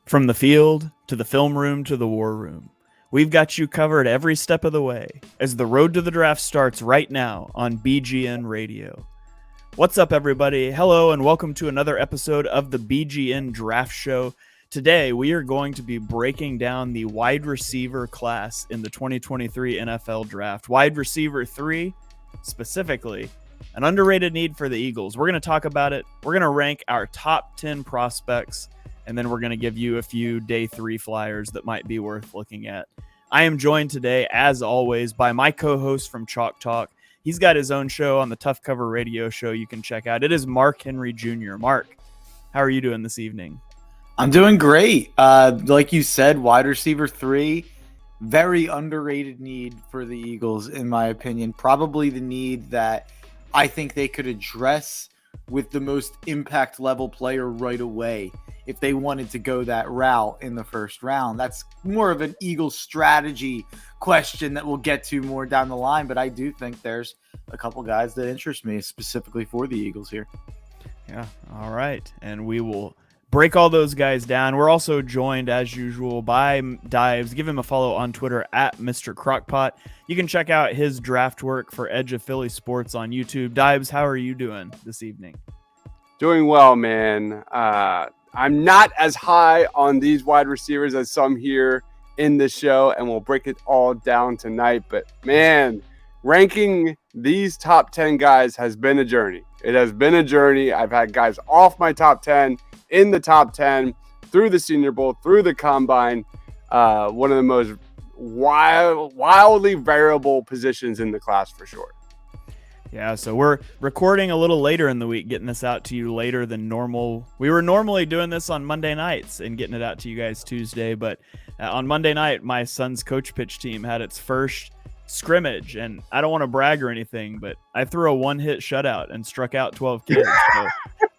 From the field to the film room to the war room, we've got you covered every step of the way as the road to the draft starts right now on BGN Radio. What's up, everybody? Hello, and welcome to another episode of the BGN Draft Show. Today, we are going to be breaking down the wide receiver class in the 2023 NFL Draft. Wide receiver 3, specifically, an underrated need for the Eagles. We're going to talk about it. We're going to rank our top 10 prospects, and then we're going to give you a few day 3 flyers that might be worth looking at. I am joined today, as always, by my co-host from Chalk Talk. He's got his own show on the Tough Cover Radio show you can check out. It is Mark Henry Jr. Mark, how are you doing this evening? I'm doing great. Like you said, wide receiver 3, very underrated need for the Eagles, in my opinion. Probably the need that I think they could address with the most impact level player right away if they wanted to go that route in the first round. That's more of an Eagles strategy question that we'll get to more down the line, but I do think there's a couple guys that interest me specifically for the Eagles here. Yeah, all right. And we will break all those guys down. We're also joined, as usual, by Dives. Give him a follow on Twitter at Mr. Crockpot. You can check out his draft work for Edge of Philly Sports on YouTube. Dives, how are you doing this evening? Doing well, man. I'm not as high on these wide receivers as some here in the show, and we'll break it all down tonight. But, man, ranking these top 10 guys has been a journey. It has been a journey. I've had guys off my top 10, in the top 10, through the Senior Bowl, through the Combine. One of the most wildly variable positions in the class for sure. Yeah, so we're recording a little later in the week, getting this out to you later than normal. We were normally doing this on Monday nights and getting it out to you guys Tuesday, but on Monday night, my son's coach pitch team had its first scrimmage, and I don't want to brag or anything, but I threw a one-hit shutout and struck out 12 kids. So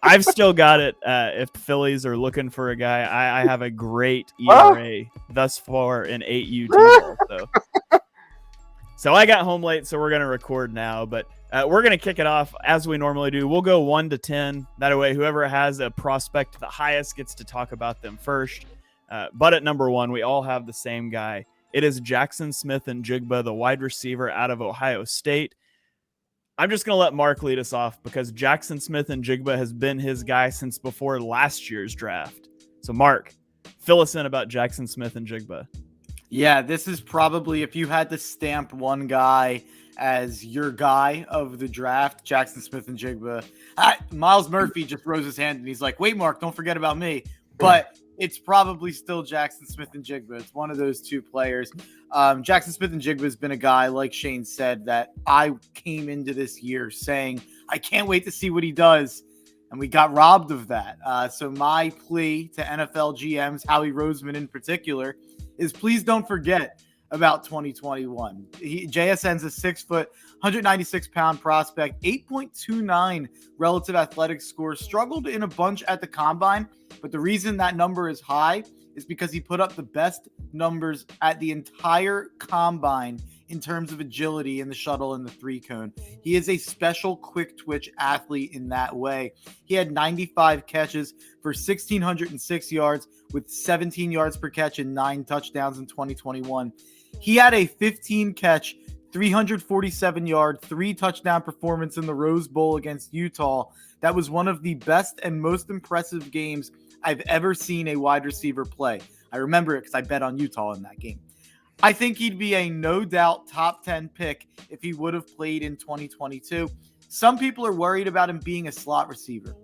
I've still got it. If the Phillies are looking for a guy, I have a great ERA thus far in 8U team. So I got home late, so we're going to record now, but we're going to kick it off as we normally do. We'll go 1 to 10. That way, whoever has a prospect the highest gets to talk about them first. But at number 1, we all have the same guy. It is Jackson Smith-Njigba, the wide receiver out of Ohio State. I'm just going to let Mark lead us off because Jackson Smith-Njigba has been his guy since before last year's draft. So, Mark, fill us in about Jackson Smith-Njigba. Yeah, this is probably, if you had to stamp one guy as your guy of the draft, Jackson Smith-Njigba. Miles Murphy just rose his hand and he's like, wait, Mark, don't forget about me. But it's probably still Jackson Smith-Njigba. It's one of those two players. Jackson Smith-Njigba has been a guy, like Shane said, that I came into this year saying, I can't wait to see what he does. And we got robbed of that. So my plea to NFL GMs, Howie Roseman in particular, is please don't forget about 2021. JSN's a 6-foot, 196-pound prospect, 8.29 relative athletic score, struggled in a bunch at the Combine, but the reason that number is high is because he put up the best numbers at the entire Combine in terms of agility in the shuttle and the 3-cone. He is a special quick twitch athlete in that way. He had 95 catches for 1,606 yards with 17 yards per catch and 9 touchdowns in 2021. He had a 15-catch, 347-yard, 3-touchdown performance in the Rose Bowl against Utah. That was one of the best and most impressive games I've ever seen a wide receiver play. I remember it because I bet on Utah in that game. I think he'd be a no-doubt top 10 pick if he would have played in 2022. Some people are worried about him being a slot receiver.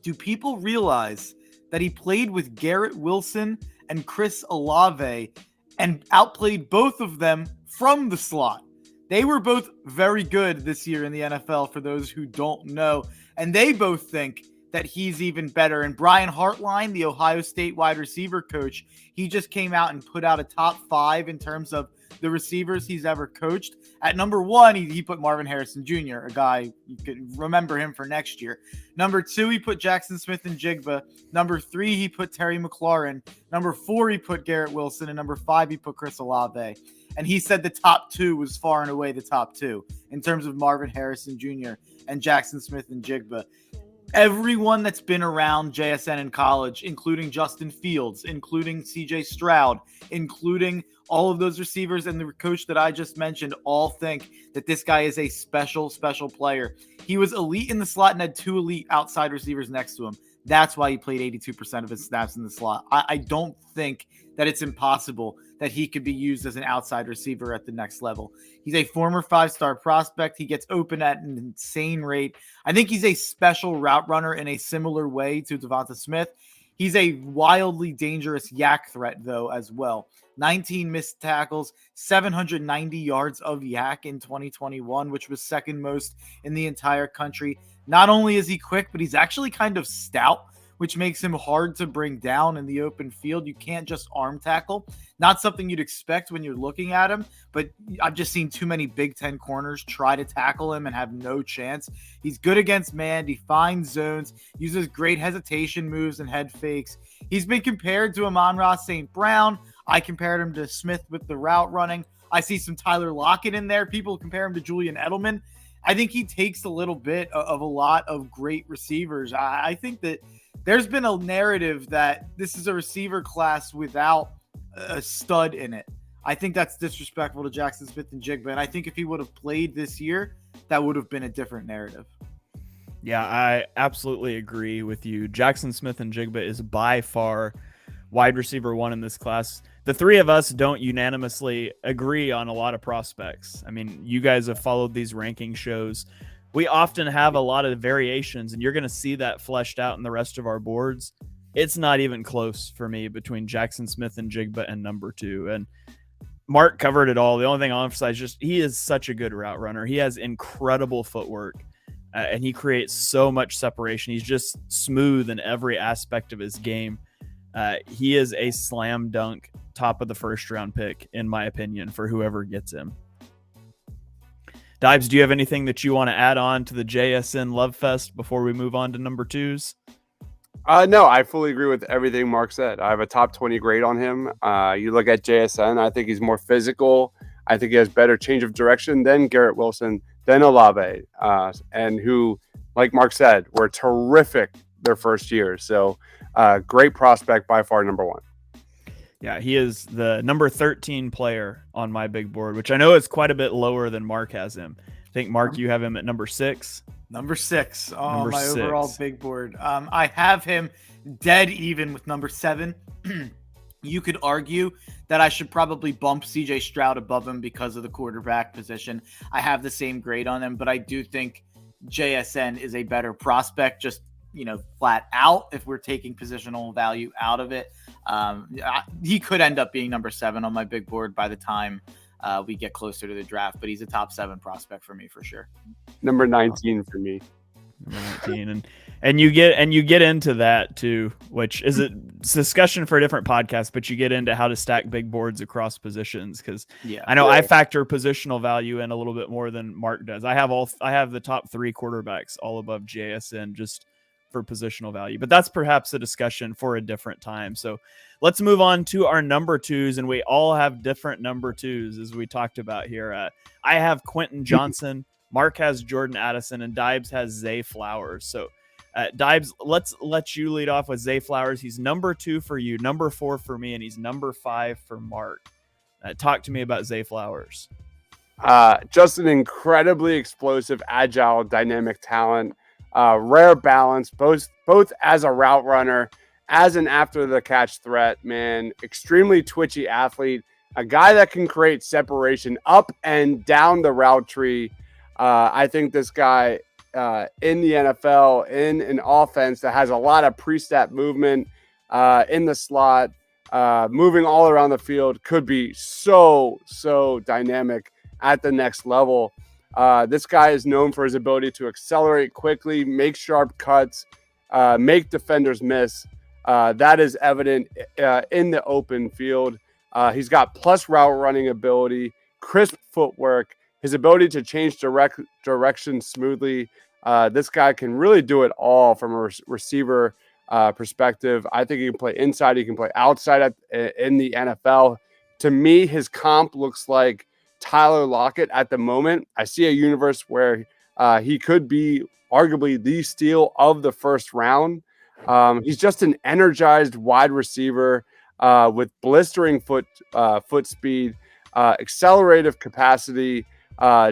Do people realize that he played with Garrett Wilson and Chris Olave and outplayed both of them from the slot? They were both very good this year in the NFL, for those who don't know, and they both think that he's even better. And Brian Hartline, the Ohio State wide receiver coach, he just came out and put out a top 5 in terms of the receivers he's ever coached. At number 1, he put Marvin Harrison Jr., a guy you could remember him for next year. Number 2, he put Jackson Smith-Njigba. Number 3, he put Terry McLaurin. Number 4, he put Garrett Wilson. And number 5, he put Chris Olave. And he said the top 2 was far and away the top 2 in terms of Marvin Harrison Jr. and Jackson Smith-Njigba. Everyone that's been around JSN in college, including Justin Fields, including CJ Stroud, including all of those receivers and the coach that I just mentioned, all think that this guy is a special, special player. He was elite in the slot and had 2 elite outside receivers next to him. That's why he played 82% of his snaps in the slot. I don't think that it's impossible that he could be used as an outside receiver at the next level. He's a former 5-star prospect. He gets open at an insane rate. I think he's a special route runner in a similar way to Devonta Smith. He's a wildly dangerous yak threat, though, as well. 19 missed tackles, 790 yards of yak in 2021, which was second most in the entire country. Not only is he quick, but he's actually kind of stout, which makes him hard to bring down in the open field. You can't just arm tackle. Not something you'd expect when you're looking at him, but I've just seen too many Big Ten corners try to tackle him and have no chance. He's good against man, defines zones, uses great hesitation moves and head fakes. He's been compared to Amon-Ra St. Brown. I compared him to Smith with the route running. I see some Tyler Lockett in there. People compare him to Julian Edelman. I think he takes a little bit of a lot of great receivers. I think that there's been a narrative that this is a receiver class without a stud in it. I think that's disrespectful to Jackson Smith-Njigba, and I think if he would have played this year, that would have been a different narrative. Yeah, I absolutely agree with you. Jackson Smith-Njigba is by far wide receiver 1 in this class. The three of us don't unanimously agree on a lot of prospects. I mean, you guys have followed these ranking shows. We often have a lot of variations, and you're going to see that fleshed out in the rest of our boards. It's not even close for me between Jackson Smith-Njigba and number 2. And Mark covered it all. The only thing I'll emphasize, just he is such a good route runner. He has incredible footwork, and he creates so much separation. He's just smooth in every aspect of his game. He is a slam dunk top of the first round pick, in my opinion, for whoever gets him. Dibes, do you have anything that you want to add on to the JSN Love Fest before we move on to number 2s? No, I fully agree with everything Mark said. I have a top 20 grade on him. You look at JSN, I think he's more physical. I think he has better change of direction than Garrett Wilson, than Olave, and who, like Mark said, were terrific their first year. So great prospect, by far number 1. Yeah, he is the number 13 player on my big board, which I know is quite a bit lower than Mark has him. I think, Mark, you have him at number 6. Number 6 on my overall big board. I have him dead even with number 7. You could argue that I should probably bump CJ Stroud above him because of the quarterback position. I have the same grade on him, but I do think JSN is a better prospect, just flat out, if we're taking positional value out of it. He could end up being number 7 on my big board by the time we get closer to the draft, but he's a top 7 prospect for me for sure. Number 19 for me. Number 19. And you get into that too, which is a discussion for a different podcast, but you get into how to stack big boards across positions. Cause I know I factor positional value in a little bit more than Mark does. I have the top 3 quarterbacks all above JSN just for positional value, but that's perhaps a discussion for a different time. So let's move on to our number 2s, and we all have different number 2s as we talked about here. I have Quentin Johnston, Mark has Jordan Addison, and Dibes has Zay Flowers. So Dibes, let's let you lead off with Zay Flowers. He's number 2 for you, number 4 for me, and he's number 5 for Mark. Talk to me about Zay Flowers. Just an incredibly explosive, agile, dynamic talent. Rare balance, both as a route runner, as an after the catch threat, man. Extremely twitchy athlete, a guy that can create separation up and down the route tree. I think this guy in the NFL, in an offense that has a lot of pre-snap movement in the slot, moving all around the field, could be so dynamic at the next level. This guy is known for his ability to accelerate quickly, make sharp cuts, make defenders miss. That is evident in the open field. He's got plus route running ability, crisp footwork, his ability to change direction smoothly. This guy can really do it all from a receiver perspective. I think he can play inside. He can play outside in the NFL. To me, his comp looks like Tyler Lockett at the moment. I see a universe where he could be arguably the steal of the first round. He's just an energized wide receiver with blistering foot speed, accelerative capacity,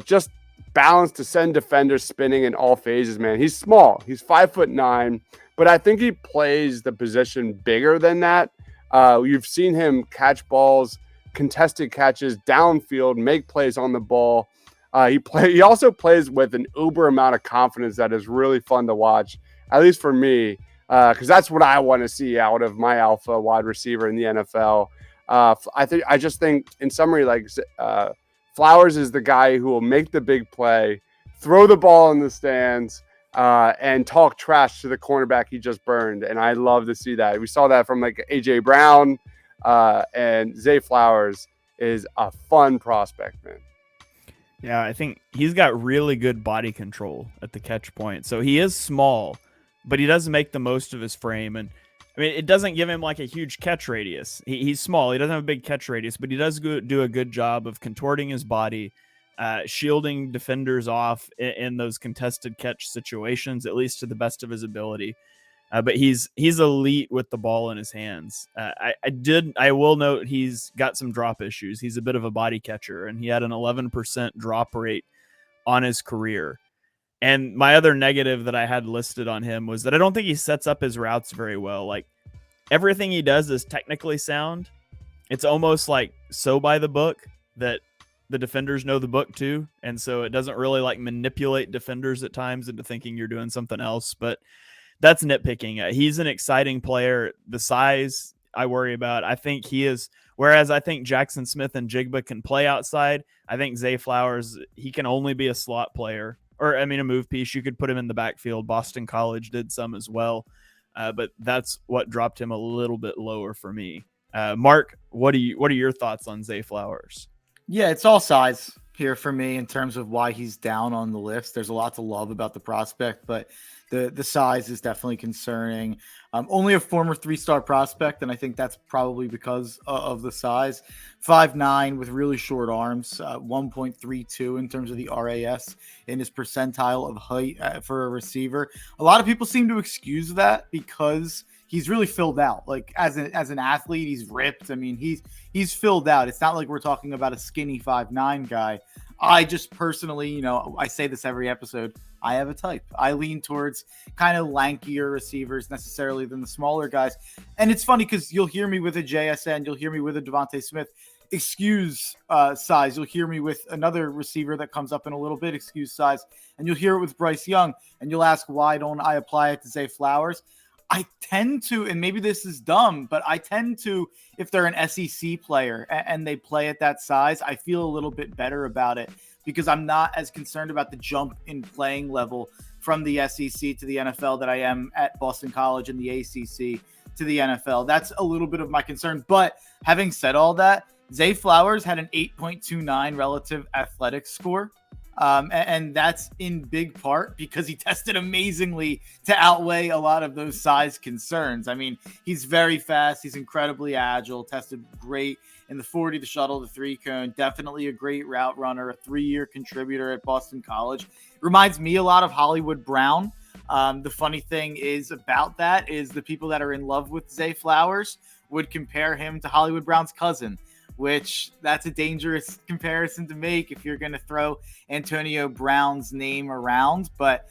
just balance to send defenders spinning in all phases, man. He's small. He's 5'9", but I think he plays the position bigger than that. You've seen him catch balls, contested catches, downfield, make plays on the ball. He also plays with an uber amount of confidence that is really fun to watch, at least for me, because that's what I want to see out of my alpha wide receiver in the NFL. I just think, in summary, like Flowers is the guy who will make the big play, throw the ball in the stands, and talk trash to the cornerback he just burned. And I love to see that. We saw that from like AJ Brown, and Zay Flowers is a fun prospect, man. Yeah, I think he's got really good body control at the catch point. So he is small, but he does make the most of his frame. And I mean, it doesn't give him like a huge catch radius. He's small. He doesn't have a big catch radius, but he does do a good job of contorting his body, shielding defenders off in those contested catch situations, at least to the best of his ability. But he's elite with the ball in his hands. I will note he's got some drop issues. He's a bit of a body catcher, and he had an 11% drop rate on his career. And my other negative that I had listed on him was that I don't think he sets up his routes very well. Like, everything he does is technically sound. It's almost like so by the book that the defenders know the book too. And so it doesn't really like manipulate defenders at times into thinking you're doing something else. But that's nitpicking. He's an exciting player. The size I worry about. I think he is. Whereas I think Jackson Smith-Njigba can play outside, I think Zay Flowers, he can only be a slot player. Or, I mean, a move piece. You could put him in the backfield. Boston College did some as well. But that's what dropped him a little bit lower for me. Mark, what are your thoughts on Zay Flowers? Yeah, it's all size here for me in terms of why he's down on the list. There's a lot to love about the prospect, but the size is definitely concerning. Only a former 3-star prospect, and I think that's probably because of the size. 5'9" with really short arms, 1.32 in terms of the RAS in his percentile of height for a receiver. A lot of people seem to excuse that because he's really filled out. Like as an athlete, he's ripped. I mean, he's filled out. It's not like we're talking about a skinny 5'9" guy. I just personally, I say this every episode, I have a type. I lean towards kind of lankier receivers necessarily than the smaller guys. And it's funny because you'll hear me with a JSN, you'll hear me with a Devontae Smith, excuse size. You'll hear me with another receiver that comes up in a little bit, excuse size. And you'll hear it with Bryce Young. And you'll ask, why don't I apply it to Zay Flowers? I tend to, and maybe this is dumb, but I tend to, if they're an SEC player and they play at that size, I feel a little bit better about it because I'm not as concerned about the jump in playing level from the SEC to the NFL that I am at Boston College and the ACC to the NFL. That's a little bit of my concern. But having said all that, Zay Flowers had an 8.29 relative athletic score. And that's in big part because he tested amazingly to outweigh a lot of those size concerns. I mean, he's very fast. He's incredibly agile, tested great in the 40, the shuttle, the 3-cone, definitely a great route runner, a 3-year contributor at Boston College. Reminds me a lot of Hollywood Brown. The funny thing is about that is the people that are in love with Zay Flowers would compare him to Hollywood Brown's cousin, which that's a dangerous comparison to make if you're going to throw Antonio Brown's name around. But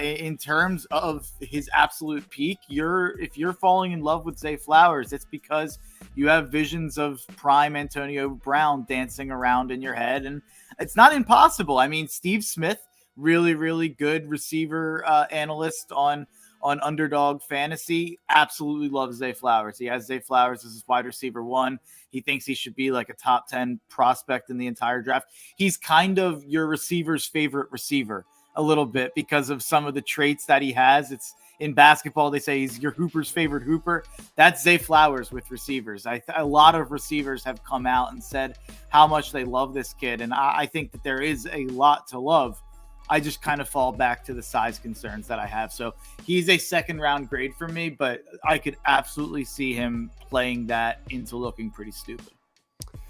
in terms of his absolute peak, if you're falling in love with Zay Flowers, it's because you have visions of prime Antonio Brown dancing around in your head. And it's not impossible. I mean, Steve Smith, really, really good receiver analyst on Underdog Fantasy, absolutely loves Zay Flowers. He has Zay Flowers as his wide receiver 1. He thinks he should be like a top 10 prospect in the entire draft. He's kind of your receiver's favorite receiver a little bit because of some of the traits that he has. It's in basketball, they say he's your hooper's favorite hooper. That's Zay Flowers with receivers. A lot of receivers have come out and said how much they love this kid. And I think that there is a lot to love. I just kind of fall back to the size concerns that I have. So he's a 2nd-round grade for me, but I could absolutely see him playing that into looking pretty stupid.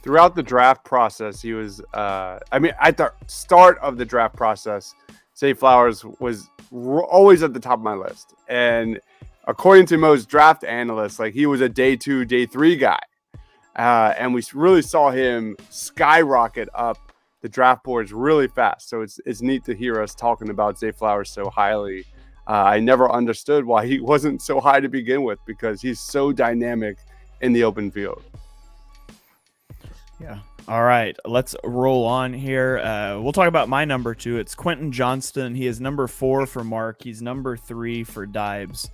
Throughout the draft process, he was, at the start of the draft process, Zay Flowers was always at the top of my list. And according to most draft analysts, like he was a day 2, day 3 guy. And we really saw him skyrocket up the draft boards really fast. So it's neat to hear us talking about Zay Flowers so highly. I never understood why he wasn't so high to begin with, because he's so dynamic in the open field. Yeah. All right, let's roll on here. We'll talk about my number 2. It's Quentin Johnston. He is number 4 for Mark. He's number 3 for Dibes.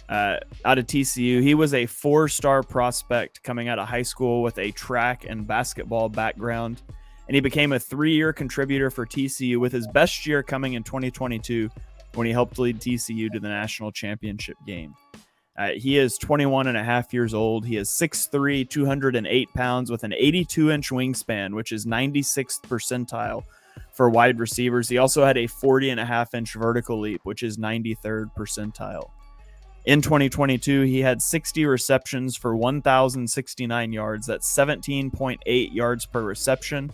Out of TCU, he was a 4-star prospect coming out of high school with a track and basketball background, and he became a 3-year contributor for TCU, with his best year coming in 2022 when he helped lead TCU to the national championship game. He is 21 and a half years old. He is 6'3", 208 pounds with an 82-inch wingspan, which is 96th percentile for wide receivers. He also had a 40.5-inch vertical leap, which is 93rd percentile. In 2022, he had 60 receptions for 1,069 yards. That's 17.8 yards per reception.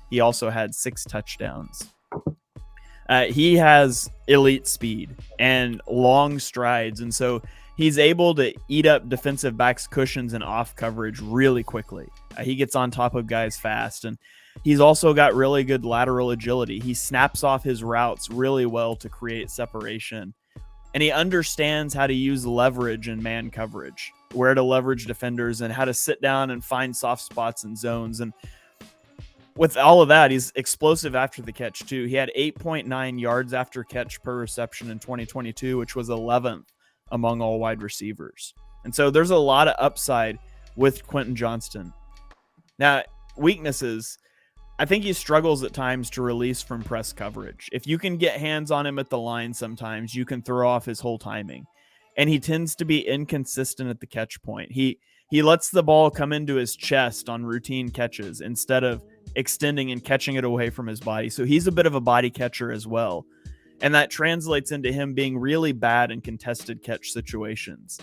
He also had 6 touchdowns. He has elite speed and long strides, and so he's able to eat up defensive backs' cushions and off coverage really quickly. He gets on top of guys fast, and he's also got really good lateral agility. He snaps off his routes really well to create separation, and he understands how to use leverage in man coverage, where to leverage defenders and how to sit down and find soft spots and zones. And with all of that, he's explosive after the catch too. He had 8.9 yards after catch per reception in 2022, which was 11th among all wide receivers. And so there's a lot of upside with Quentin Johnston. Now, weaknesses, I think he struggles at times to release from press coverage. If you can get hands on him at the line sometimes, you can throw off his whole timing. And he tends to be inconsistent at the catch point. He lets the ball come into his chest on routine catches instead of extending and catching it away from his body. So he's a bit of a body catcher as well. And that translates into him being really bad in contested catch situations.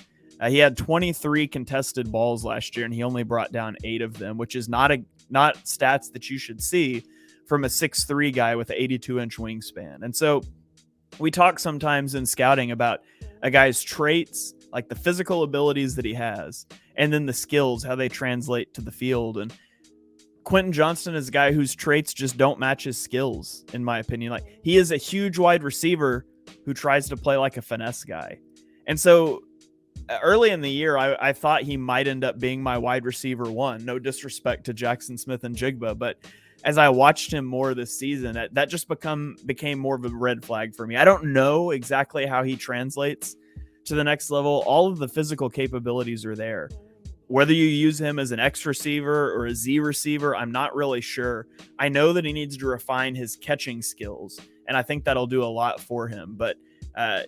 He had 23 contested balls last year, and he only brought down 8 of them, which is not stats that you should see from a 6'3" guy with an 82-inch wingspan. And so we talk sometimes in scouting about a guy's traits, like the physical abilities that he has, and then the skills, how they translate to the field. And Quentin Johnston is a guy whose traits just don't match his skills, in my opinion. Like, he is a huge wide receiver who tries to play like a finesse guy. And so early in the year, I thought he might end up being my wide receiver 1. No disrespect to Jackson Smith-Njigba, but as I watched him more this season, that just became more of a red flag for me. I don't know exactly how he translates to the next level. All of the physical capabilities are there. Whether you use him as an X receiver or a Z receiver, I'm not really sure. I know that he needs to refine his catching skills, and I think that'll do a lot for him. But I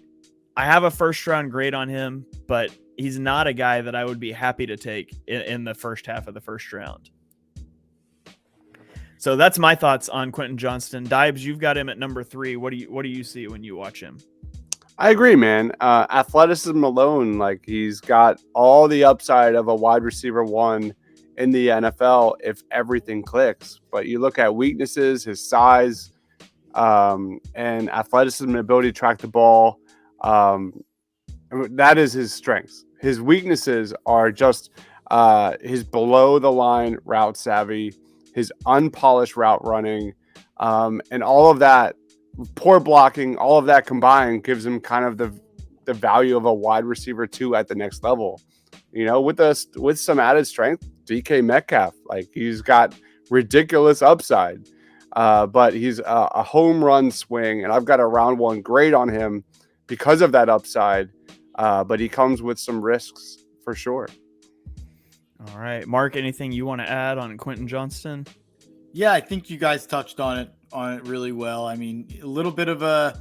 have a first-round grade on him, but he's not a guy that I would be happy to take in the first half of the first round. So that's my thoughts on Quentin Johnston. Dibes, you've got him at number 3. What do you see when you watch him? I agree, man. Athleticism alone, like, he's got all the upside of a wide receiver 1 in the NFL if everything clicks. But you look at weaknesses, his size, and athleticism and ability to track the ball. That is his strengths. His weaknesses are just his below the line route savvy, his unpolished route running, and all of that. Poor blocking, all of that combined gives him kind of the value of a wide receiver 2 at the next level. You know, with some added strength, DK Metcalf, like, he's got ridiculous upside, but he's a home run swing, and I've got a round 1 grade on him because of that upside. But he comes with some risks for sure. All right, Mark, anything you want to add on Quentin Johnston? Yeah, I think you guys touched on it really well. I mean, a little bit of a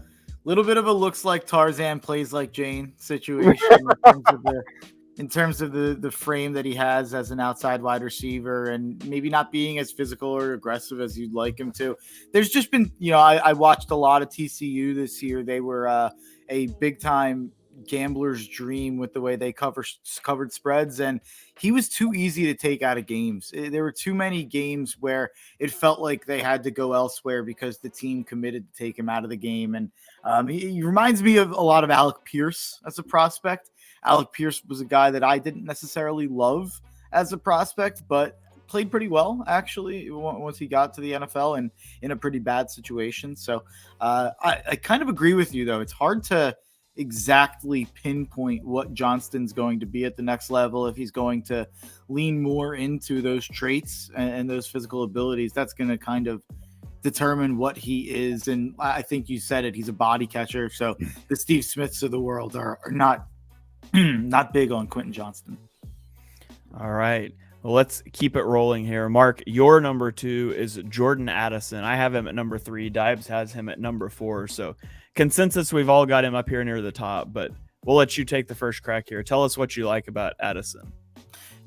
looks like Tarzan plays like Jane situation in terms of the frame that he has as an outside wide receiver, and maybe not being as physical or aggressive as you'd like him to. There's just been, I watched a lot of TCU this year. They were a big time, gambler's dream with the way they covered spreads, and he was too easy to take out of games. There were too many games where it felt like they had to go elsewhere because the team committed to take him out of the game. And he reminds me of a lot of Alec Pierce as a prospect. Alec Pierce was a guy that I didn't necessarily love as a prospect, but played pretty well actually once he got to the NFL and in a pretty bad situation. So I kind of agree with you though. It's hard to exactly pinpoint what Johnston's going to be at the next level. If he's going to lean more into those traits and those physical abilities, that's going to kind of determine what he is. And I think you said it, he's a body catcher. So the Steve Smiths of the world are not not big on Quentin Johnston. All right. Well, let's keep it rolling here. Mark, your number 2 is Jordan Addison. I have him at number 3. Dibes has him at number 4. So consensus, we've all got him up here near the top, but we'll let you take the first crack here. Tell us what you like about Addison.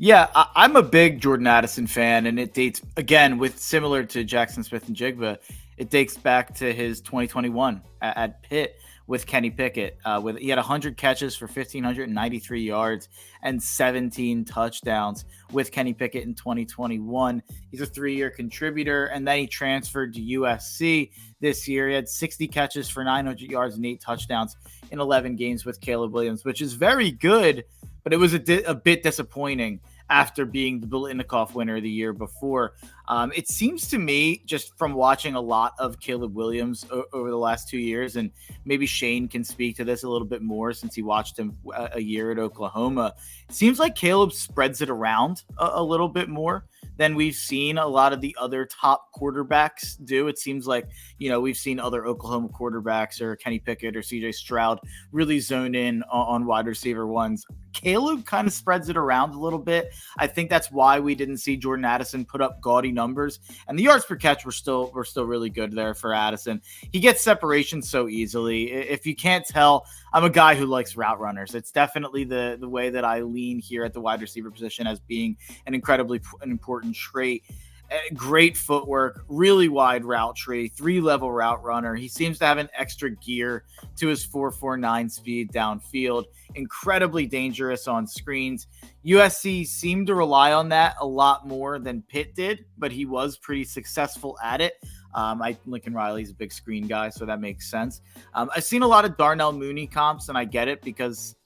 Yeah, I'm a big Jordan Addison fan, and it dates, again, with similar to Jackson Smith-Njigba, it dates back to his 2021 at Pitt with Kenny Pickett. He had 100 catches for 1,593 yards and 17 touchdowns with Kenny Pickett in 2021. He's a 3-year contributor, and then he transferred to USC this year. He had 60 catches for 900 yards and 8 touchdowns in 11 games with Caleb Williams, which is very good, but it was a bit disappointing after being the Biletnikoff winner the year before. It seems to me, just from watching a lot of Caleb Williams over the last 2 years, and maybe Shane can speak to this a little bit more since he watched him a year at Oklahoma, it seems like Caleb spreads it around a little bit more than we've seen a lot of the other top quarterbacks do. It seems like, we've seen other Oklahoma quarterbacks or Kenny Pickett or CJ Stroud really zone in on wide receiver ones. Caleb kind of spreads it around a little bit. I think that's why we didn't see Jordan Addison put up gaudy numbers, and the yards per catch were still really good there for Addison. He gets separation so easily. If you can't tell, I'm a guy who likes route runners. It's definitely the way that I lean here at the wide receiver position as being an incredibly important trait. Great footwork, really wide route tree, 3-level route runner. He seems to have an extra gear to his 4.49 speed downfield. Incredibly dangerous on screens. USC seemed to rely on that a lot more than Pitt did, but he was pretty successful at it. Lincoln Riley's a big screen guy, so that makes sense. I've seen a lot of Darnell Mooney comps, and I get it because,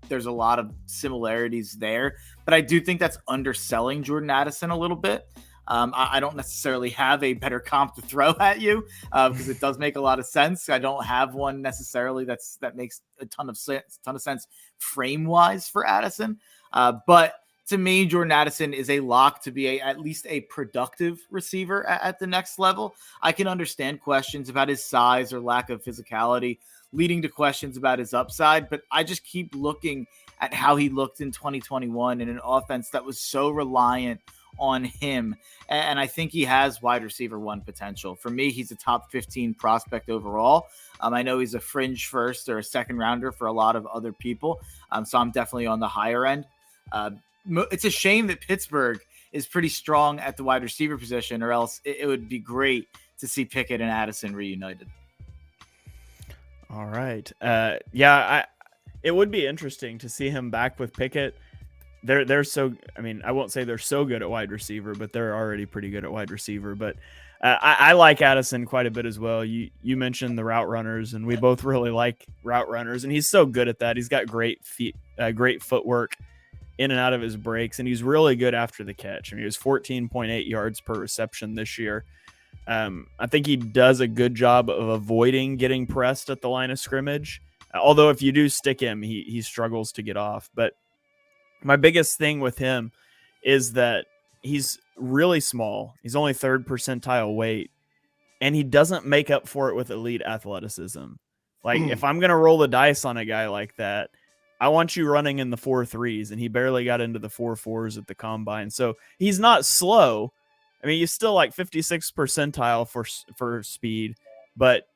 there's a lot of similarities there. But I do think that's underselling Jordan Addison a little bit. I don't necessarily have a better comp to throw at you because it does make a lot of sense. I don't have one necessarily that makes a ton of sense frame wise for Addison. But to me, Jordan Addison is a lock to be at least a productive receiver at the next level. I can understand questions about his size or lack of physicality leading to questions about his upside, but I just keep looking at how he looked in 2021 in an offense that was so reliant on him. And I think he has wide receiver 1 potential. For me, he's a top 15 prospect overall. I know he's a fringe first or a second rounder for a lot of other people. So I'm definitely on the higher end. It's a shame that Pittsburgh is pretty strong at the wide receiver position, or else it would be great to see Pickett and Addison reunited. All right. It would be interesting to see him back with Pickett. They're so, I won't say they're so good at wide receiver, but they're already pretty good at wide receiver. But I like Addison quite a bit as well. You mentioned the route runners, and we both really like route runners, and he's so good at that. He's got great feet, great footwork in and out of his breaks, and he's really good after the catch. He was 14.8 yards per reception this year. I think he does a good job of avoiding getting pressed at the line of scrimmage. Although if you do stick him, he struggles to get off. But my biggest thing with him is that he's really small. He's only 3rd percentile weight, and he doesn't make up for it with elite athleticism. Like, if I'm going to roll the dice on a guy like that, I want you running in the 4.3s, and he barely got into the 4.4s at the combine. So he's not slow. He's still like 56th percentile for speed, but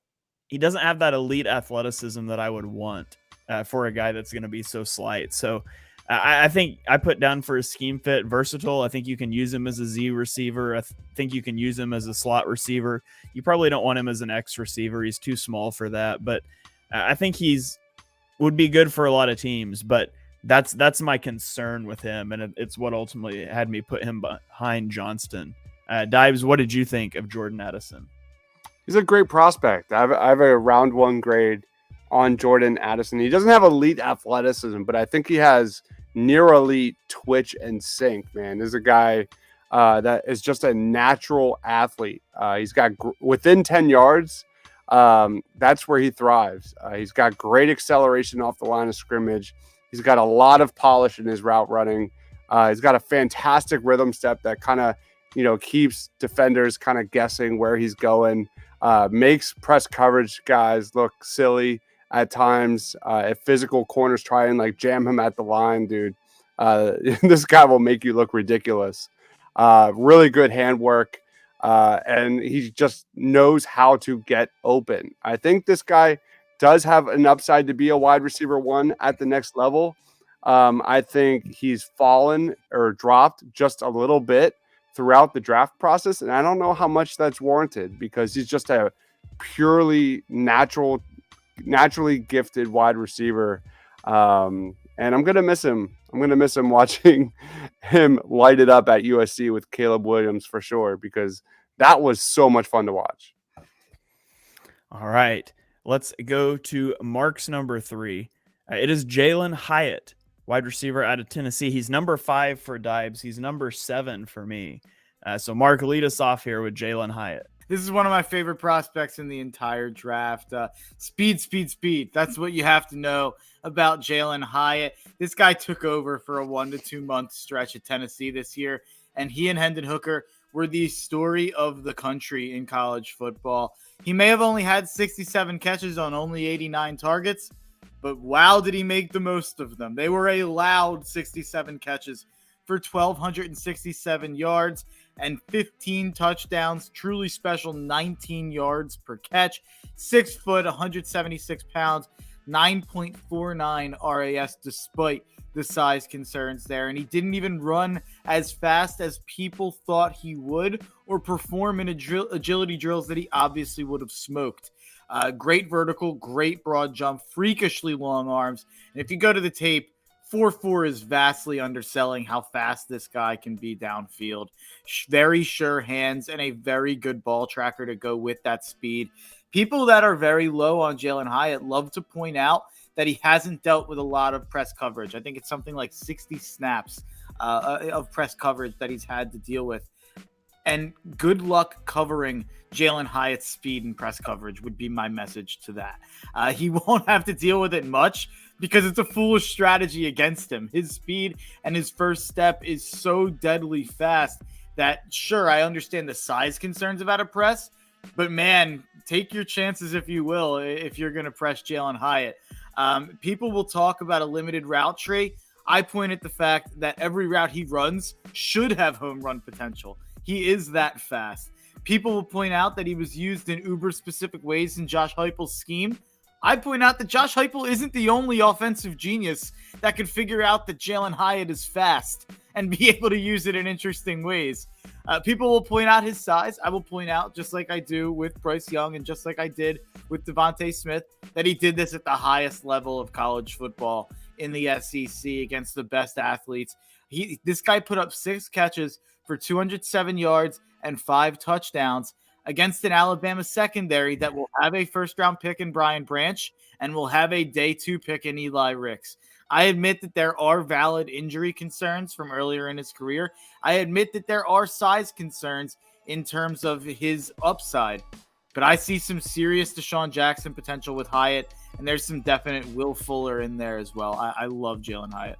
he doesn't have that elite athleticism that I would want for a guy that's going to be so slight. So I think I put down for his scheme fit, versatile. I think you can use him as a Z receiver. I think you can use him as a slot receiver. You probably don't want him as an X receiver. He's too small for that. But I think he's would be good for a lot of teams, but that's my concern with him, and it's what ultimately had me put him behind Johnston. Dives, what did you think of Jordan Addison? He's a great prospect. I have a round 1 grade on Jordan Addison. He doesn't have elite athleticism, but I think he has near elite twitch and sink, man. This is a guy that is just a natural athlete. He's got within 10 yards. That's where he thrives. He's got great acceleration off the line of scrimmage. He's got a lot of polish in his route running. He's got a fantastic rhythm step that kind of, keeps defenders kind of guessing where he's going. Makes press coverage guys look silly at times. If physical corners try and jam him at the line, dude, this guy will make you look ridiculous. Really good handwork. And he just knows how to get open. I think this guy does have an upside to be a wide receiver 1 at the next level. I think he's fallen or dropped just a little bit throughout the draft process, and I don't know how much that's warranted because he's just a purely naturally gifted wide receiver. And I'm going to miss him. I'm going to miss him watching him light it up at USC with Caleb Williams for sure, because that was so much fun to watch. All right. Let's go to Mark's number 3. It is Jalen Hyatt, wide receiver out of Tennessee. He's number 5 for Dibes. He's number 7 for me. So Mark, lead us off here with Jalen Hyatt. This is one of my favorite prospects in the entire draft. Speed. That's what you have to know about Jalen Hyatt. This guy took over for a 1 to 2 month stretch at Tennessee this year, and he and Hendon Hooker were the story of the country in college football. He may have only had 67 catches on only 89 targets, but wow, did he make the most of them. They were a loud 67 catches for 1,267 yards and 15 touchdowns. Truly special, 19 yards per catch. 6 foot, 176 pounds, 9.49 RAS despite the size concerns there. And he didn't even run as fast as people thought he would or perform in agility drills that he obviously would have smoked. Great vertical, great broad jump, freakishly long arms. And if you go to the tape, 4.4 is vastly underselling how fast this guy can be downfield. Very sure hands and a very good ball tracker to go with that speed. People that are very low on Jalen Hyatt love to point out that he hasn't dealt with a lot of press coverage. I think it's something like 60 snaps of press coverage that he's had to deal with. And good luck covering Jalen Hyatt's speed and press coverage would be my message to that. He won't have to deal with it much because it's a foolish strategy against him. His speed and his first step is so deadly fast that, sure, I understand the size concerns about a press, but man, take your chances if you will, if you're going to press Jalen Hyatt. People will talk about a limited route tree. I point at the fact that every route he runs should have home run potential. He is that fast. People will point out that he was used in uber-specific ways in Josh Heupel's scheme. I point out that Josh Heupel isn't the only offensive genius that can figure out that Jalen Hyatt is fast and be able to use it in interesting ways. People will point out his size. I will point out, just like I do with Bryce Young and just like I did with Devontae Smith, that he did this at the highest level of college football in the SEC against the best athletes. This guy put up 6 catches for 207 yards and 5 touchdowns against an Alabama secondary that will have a first-round pick in Brian Branch and will have a day 2 pick in Eli Ricks. I admit that there are valid injury concerns from earlier in his career. I admit that there are size concerns in terms of his upside. But I see some serious Deshaun Jackson potential with Hyatt, and there's some definite Will Fuller in there as well. I love Jalen Hyatt.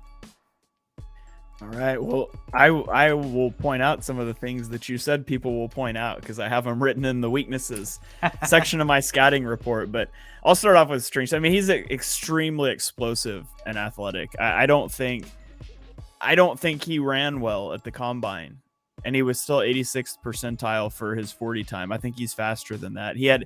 All right. Well, I will point out some of the things that you said people will point out because I have them written in the weaknesses section of my scouting report. But I'll start off with strengths. I mean, he's extremely explosive and athletic. I don't think he ran well at the combine, and he was still 86th percentile for his 40 time. I think he's faster than that. He had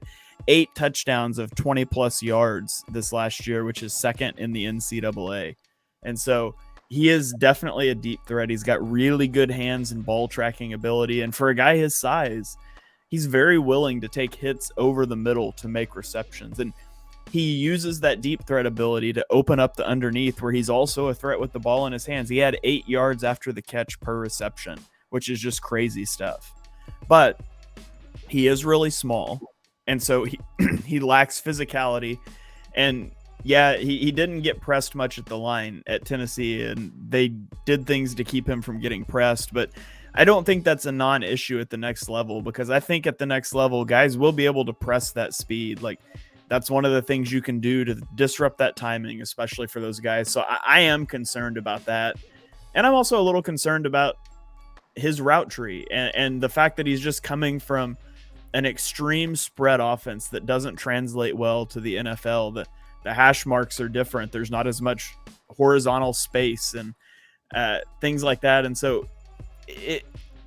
8 touchdowns of 20 plus yards this last year, which is second in the NCAA. And so he is definitely a deep threat. He's got really good hands and ball tracking ability. And for a guy his size, he's very willing to take hits over the middle to make receptions. And he uses that deep threat ability to open up the underneath where he's also a threat with the ball in his hands. He had 8 yards after the catch per reception, which is just crazy stuff. But he is really small, and so he lacks physicality. And yeah, he didn't get pressed much at the line at Tennessee, and they did things to keep him from getting pressed. But I don't think that's a non-issue at the next level, because I think at the next level, guys will be able to press that speed. Like, that's one of the things you can do to disrupt that timing, especially for those guys. So I am concerned about that. And I'm also a little concerned about his route tree and the fact that he's just coming from an extreme spread offense that doesn't translate well to the NFL. The hash marks are different. There's not as much horizontal space and things like that. And so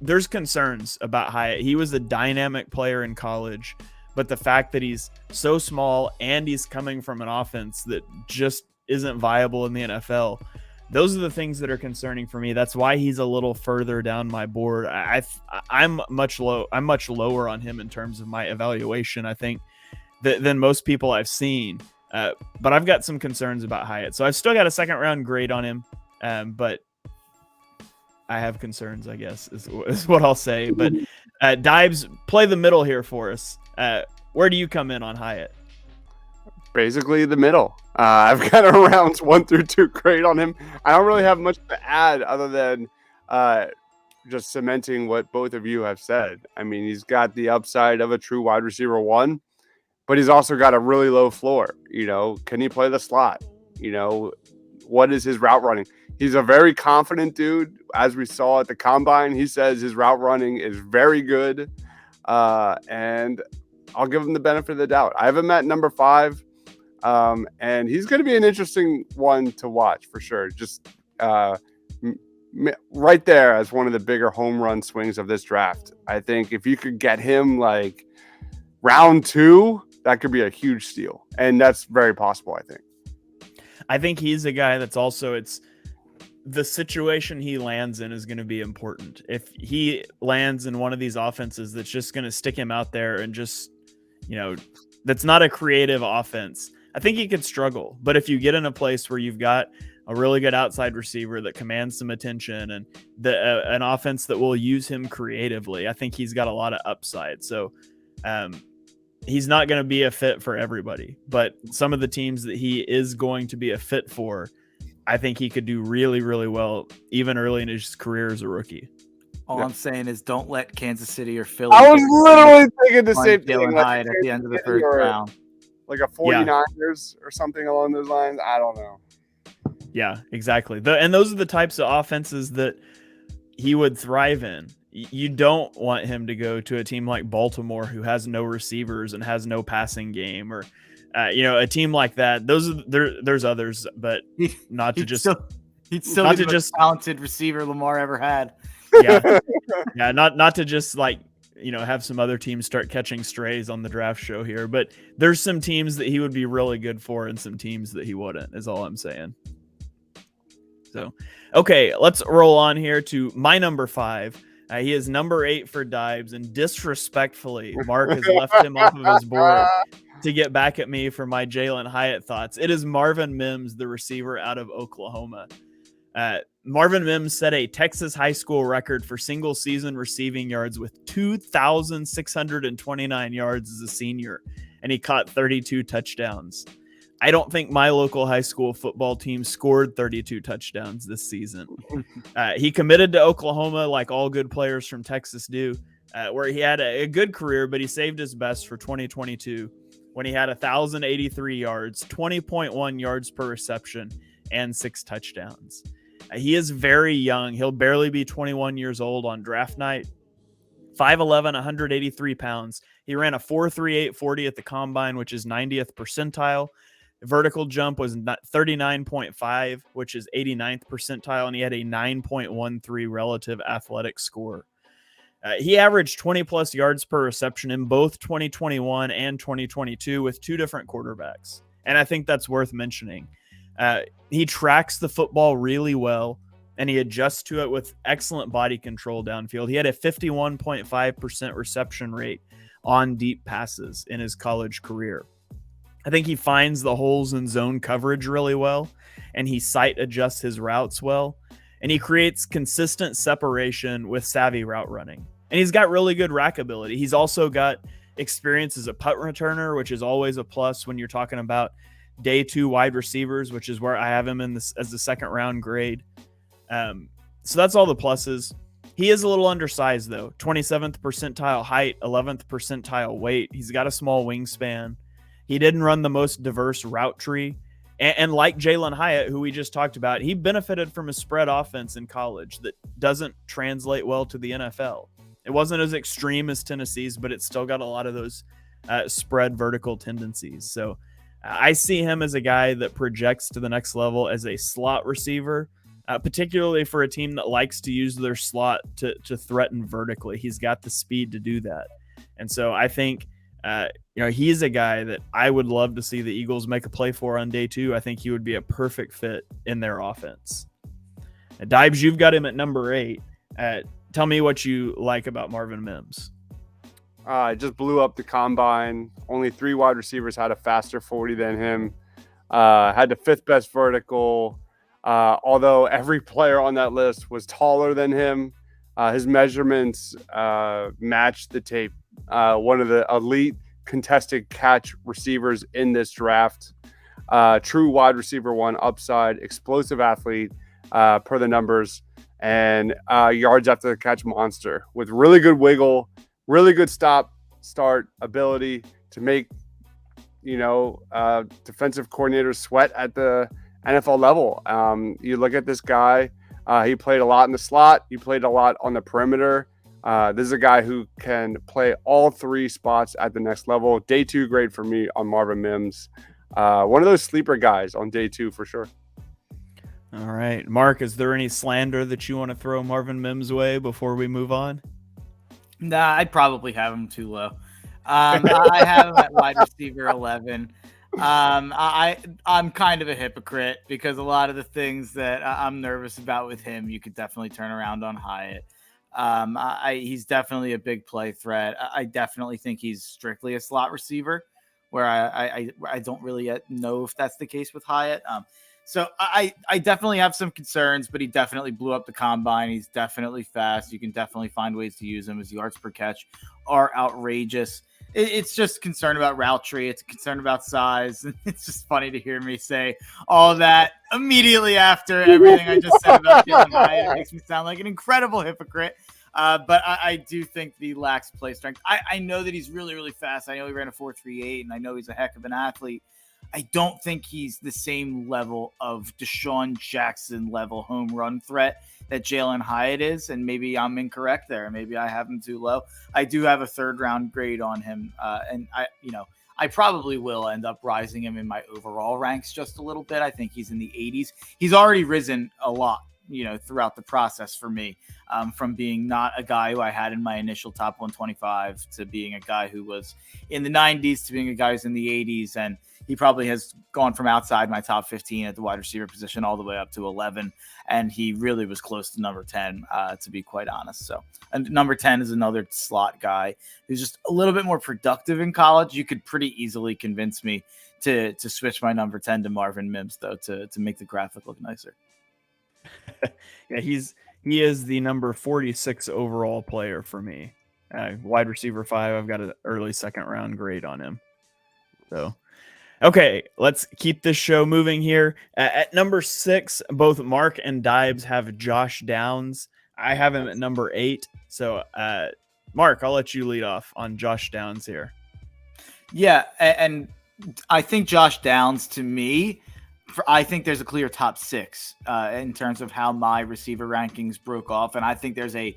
there's concerns about Hyatt. He was a dynamic player in college, but the fact that he's so small and he's coming from an offense that just isn't viable in the NFL, those are the things that are concerning for me. That's why he's a little further down my board. I'm much lower on him in terms of my evaluation, I think, than most people I've seen. But I've got some concerns about Hyatt. So I've still got a second round grade on him, but I have concerns, I guess, is what I'll say. But Dibes, play the middle here for us. Where do you come in on Hyatt? Basically the middle. I've got a rounds 1 through 2 grade on him. I don't really have much to add other than just cementing what both of you have said. I mean, he's got the upside of a true wide receiver 1, but he's also got a really low floor. You know, can he play the slot? You know, what is his route running? He's a very confident dude. As we saw at the combine, he says his route running is very good. And I'll give him the benefit of the doubt. I have him at number 5. And he's going to be an interesting one to watch for sure. Just right there as one of the bigger home run swings of this draft. I think if you could get him like round 2, that could be a huge steal. And that's very possible, I think. I think he's a guy that's also, it's the situation he lands in is going to be important. If he lands in one of these offenses that's just going to stick him out there and just, you know, that's not a creative offense, I think he could struggle. But if you get in a place where you've got a really good outside receiver that commands some attention and an offense that will use him creatively, I think he's got a lot of upside. So he's not going to be a fit for everybody, but some of the teams that he is going to be a fit for, I think he could do really, really well, even early in his career as a rookie. All I'm saying is don't let Kansas City or Philly. I was literally thinking the same thing. Jalen Hyatt at the end of the first round. Like a 49ers or something along those lines. I don't know. Yeah, exactly. And those are the types of offenses that he would thrive in. You don't want him to go to a team like Baltimore who has no receivers and has no passing game, or a team like that. There's others, but not to just he'd still be the most talented receiver Lamar ever had. Yeah, yeah, not to just like, have some other teams start catching strays on the draft show here, but there's some teams that he would be really good for and some teams that he wouldn't, is all I'm saying. So, okay, let's roll on here to my number 5. He is number 8 for Dibes, and disrespectfully, Mark has left him off of his board to get back at me for my Jalen Hyatt thoughts. It is Marvin Mims, the receiver out of Oklahoma. Marvin Mims set a Texas high school record for single season receiving yards with 2,629 yards as a senior, and he caught 32 touchdowns. I don't think my local high school football team scored 32 touchdowns this season. He committed to Oklahoma like all good players from Texas do, where he had a good career, but he saved his best for 2022 when he had 1,083 yards, 20.1 yards per reception, and 6 touchdowns. He is very young. He'll barely be 21 years old on draft night. 5'11", 183 pounds. He ran a 4.38 40 at the combine, which is 90th percentile. Vertical jump was 39.5, which is 89th percentile, and he had a 9.13 relative athletic score. He averaged 20-plus yards per reception in both 2021 and 2022 with 2 different quarterbacks, and I think that's worth mentioning. He tracks the football really well, and he adjusts to it with excellent body control downfield. He had a 51.5% reception rate on deep passes in his college career. I think he finds the holes in zone coverage really well, and he sight adjusts his routes well, and he creates consistent separation with savvy route running. And he's got really good rack ability. He's also got experience as a punt returner, which is always a plus when you're talking about day 2 wide receivers, which is where I have him in this as the second round grade. So that's all the pluses. He is a little undersized though. 27th percentile height, 11th percentile weight. He's got a small wingspan. He didn't run the most diverse route tree. And like Jalen Hyatt, who we just talked about, he benefited from a spread offense in college that doesn't translate well to the NFL. It wasn't as extreme as Tennessee's, but it's still got a lot of those spread vertical tendencies. So I see him as a guy that projects to the next level as a slot receiver, particularly for a team that likes to use their slot to threaten vertically. He's got the speed to do that. And so I think he's a guy that I would love to see the Eagles make a play for on day 2. I think he would be a perfect fit in their offense. Dibes, you've got him at number 8. Tell me what you like about Marvin Mims. Just blew up the combine. Only 3 wide receivers had a faster 40 than him. Had the 5th best vertical. Although every player on that list was taller than him, his measurements matched the tape. One of the elite contested catch receivers in this draft. True wide receiver 1 upside, explosive athlete per the numbers, and yards after the catch monster with really good wiggle, really good start ability to make defensive coordinators sweat at the NFL level. You look at this guy, he played a lot in the slot, he played a lot on the perimeter. This is a guy who can play all 3 spots at the next level. Day 2 grade for me on Marvin Mims. One of those sleeper guys on day 2 for sure. All right. Mark, is there any slander that you want to throw Marvin Mims' way before we move on? Nah, I'd probably have him too low. I have him at wide receiver 11. I'm kind of a hypocrite because a lot of the things that I'm nervous about with him, you could definitely turn around on Hyatt. He's definitely a big play threat. I definitely think he's strictly a slot receiver, where I don't really yet know if that's the case with Hyatt. So I definitely have some concerns, but he definitely blew up the combine. He's definitely fast. You can definitely find ways to use him. His yards per catch are outrageous. It's just concern about route tree. It's a concern about size. It's just funny to hear me say all that immediately after everything I just said about Jalen Hyatt. It makes me sound like an incredible hypocrite. But I do think he lacks play strength. I know that he's really, really fast. I know he ran a 4.38, and I know he's a heck of an athlete. I don't think he's the same level of Deshaun Jackson level home run threat that Jalen Hyatt is, and maybe I'm incorrect there. Maybe I have him too low. I do have a 3rd round grade on him, and I probably will end up rising him in my overall ranks just a little bit. I think he's in the 80s. He's already risen a lot, throughout the process for me, from being not a guy who I had in my initial top 125 to being a guy who was in the 90s to being a guy who's in the 80s. And he probably has gone from outside my top 15 at the wide receiver position all the way up to 11. And he really was close to number 10, to be quite honest. So, and number 10 is another slot guy who's just a little bit more productive in college. You could pretty easily convince me to switch my number 10 to Marvin Mims, though, to make the graphic look nicer. Yeah, he is the number 46 overall player for me. Wide receiver 5. I've got an early 2nd round grade on him. So, okay, let's keep this show moving here. At number 6, both Mark and Dibes have Josh Downs. I have him at number 8. So, Mark, I'll let you lead off on Josh Downs here. Yeah, and I think Josh Downs, to me, I think there's a clear top 6 in terms of how my receiver rankings broke off. And I think there's a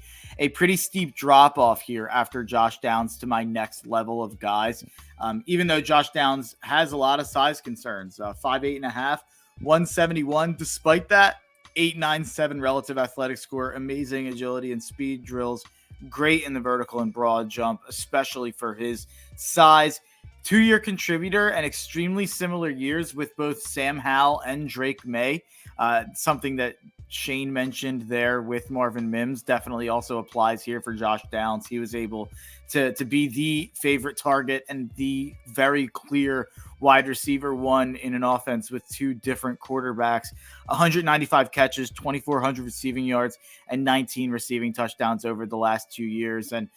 pretty steep drop off here after Josh Downs to my next level of guys. Even though Josh Downs has a lot of size concerns, 5'8.5", 171. Despite that, 8.97 relative athletic score, amazing agility and speed drills, great in the vertical and broad jump, especially for his size. 2-year contributor and extremely similar years with both Sam Howell and Drake May. Something that Shane mentioned there with Marvin Mims definitely also applies here for Josh Downs. He was able to be the favorite target and the very clear wide receiver one in an offense with two different quarterbacks. 195 catches, 2,400 receiving yards, and 19 receiving touchdowns over the last 2 years. And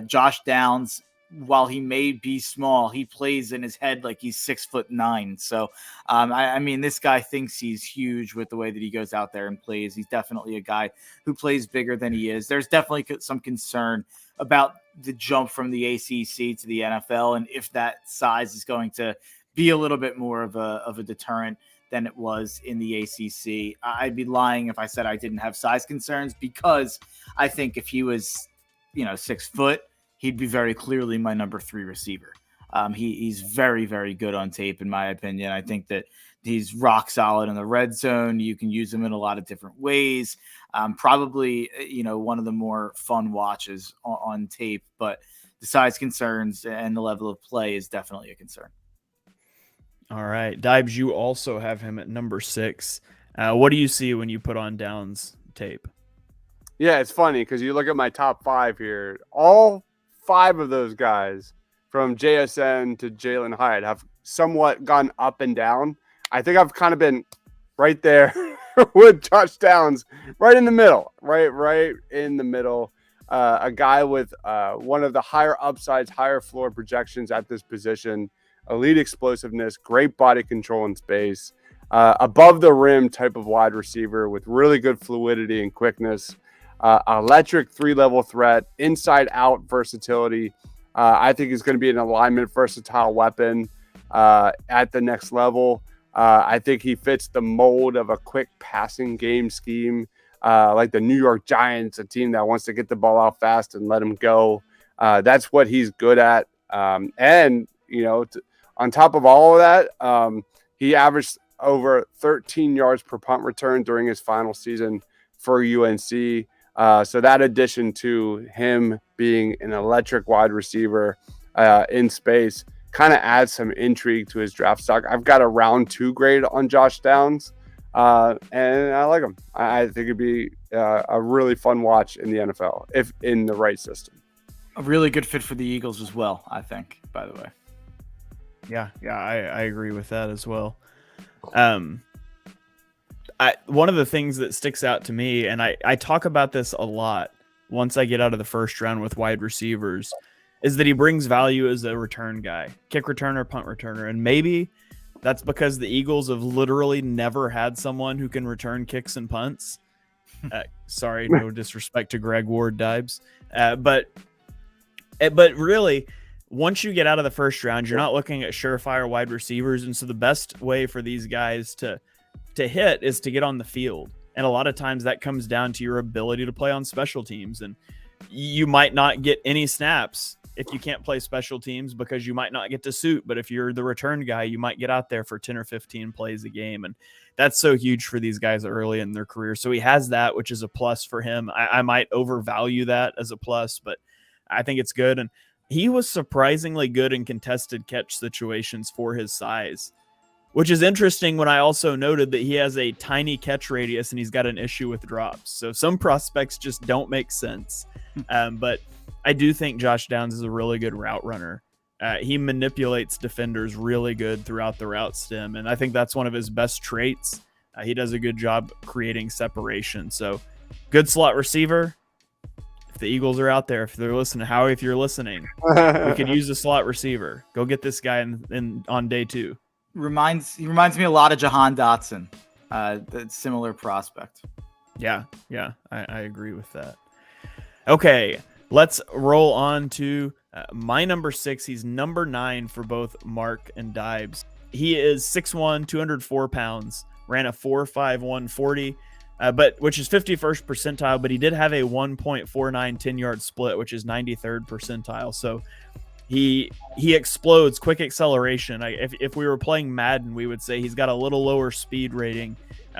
Josh Downs, while he may be small, he plays in his head like he's 6'9". So, I mean, this guy thinks he's huge with the way that he goes out there and plays. He's definitely a guy who plays bigger than he is. There's definitely some concern about the jump from the ACC to the NFL, and if that size is going to be a little bit more of a deterrent than it was in the ACC. I'd be lying if I said I didn't have size concerns, because I think if he was, 6 foot, he'd be very clearly my number 3 receiver. He's very, very good on tape, in my opinion. I think that he's rock solid in the red zone. You can use him in a lot of different ways. Probably, one of the more fun watches on tape, but the size concerns and the level of play is definitely a concern. All right. Dibes, you also have him at number 6. What do you see when you put on Downs tape? Yeah, it's funny because you look at my top 5 here. All 5 of those guys, from JSN to Jalen Hyatt, have somewhat gone up and down. I think I've kind of been right there with Josh Downs, right in the middle, right in the middle. A guy with one of the higher upsides, higher floor projections at this position, elite explosiveness, great body control in space, above the rim type of wide receiver with really good fluidity and quickness, electric 3-level threat, inside out versatility. I think he's going to be an alignment versatile weapon at the next level. I think he fits the mold of a quick passing game scheme, like the New York Giants, a team that wants to get the ball out fast and let him go. That's what he's good at. And, on top of all of that, he averaged over 13 yards per punt return during his final season for UNC. So that addition to him being an electric wide receiver in space kind of adds some intrigue to his draft stock. I've got a round 2 grade on Josh Downs, and I like him. I think it'd be a really fun watch in the NFL if in the right system. A really good fit for the Eagles as well, I think, by the way. Yeah, I agree with that as well. One of the things that sticks out to me, and I talk about this a lot once I get out of the first round with wide receivers, is that he brings value as a return guy, kick returner, punt returner. And maybe that's because the Eagles have literally never had someone who can return kicks and punts. Sorry, no disrespect to Greg Ward, Dibes. But really, once you get out of the first round, you're not looking at surefire wide receivers. And so the best way for these guys to hit is to get on the field. And a lot of times that comes down to your ability to play on special teams. And you might not get any snaps if you can't play special teams because you might not get to suit. But if you're the return guy, you might get out there for 10 or 15 plays a game. And that's so huge for these guys early in their career. So he has that, which is a plus for him. I might overvalue that as a plus, but I think it's good. And he was surprisingly good in contested catch situations for his size, which is interesting when I also noted that he has a tiny catch radius and he's got an issue with drops. So some prospects just don't make sense. But I do think Josh Downs is a really good route runner. He manipulates defenders really good throughout the route stem. And I think that's one of his best traits. He does a good job creating separation. So good slot receiver. If the Eagles are out there, if they're listening, Howie, if you're listening, we could use a slot receiver. Go get this guy on day 2. He reminds me a lot of Jahan Dotson, the similar prospect. Yeah, I agree with that. Okay, let's roll on to my number 6. He's number 9 for both Mark and Dibes. He is 6'1", 204 pounds, ran a 4.51 40, which is 51st percentile, but he did have a 1.49 10-yard split, which is 93rd percentile. So he explodes, quick acceleration. If we were playing Madden, we would say he's got a little lower speed rating,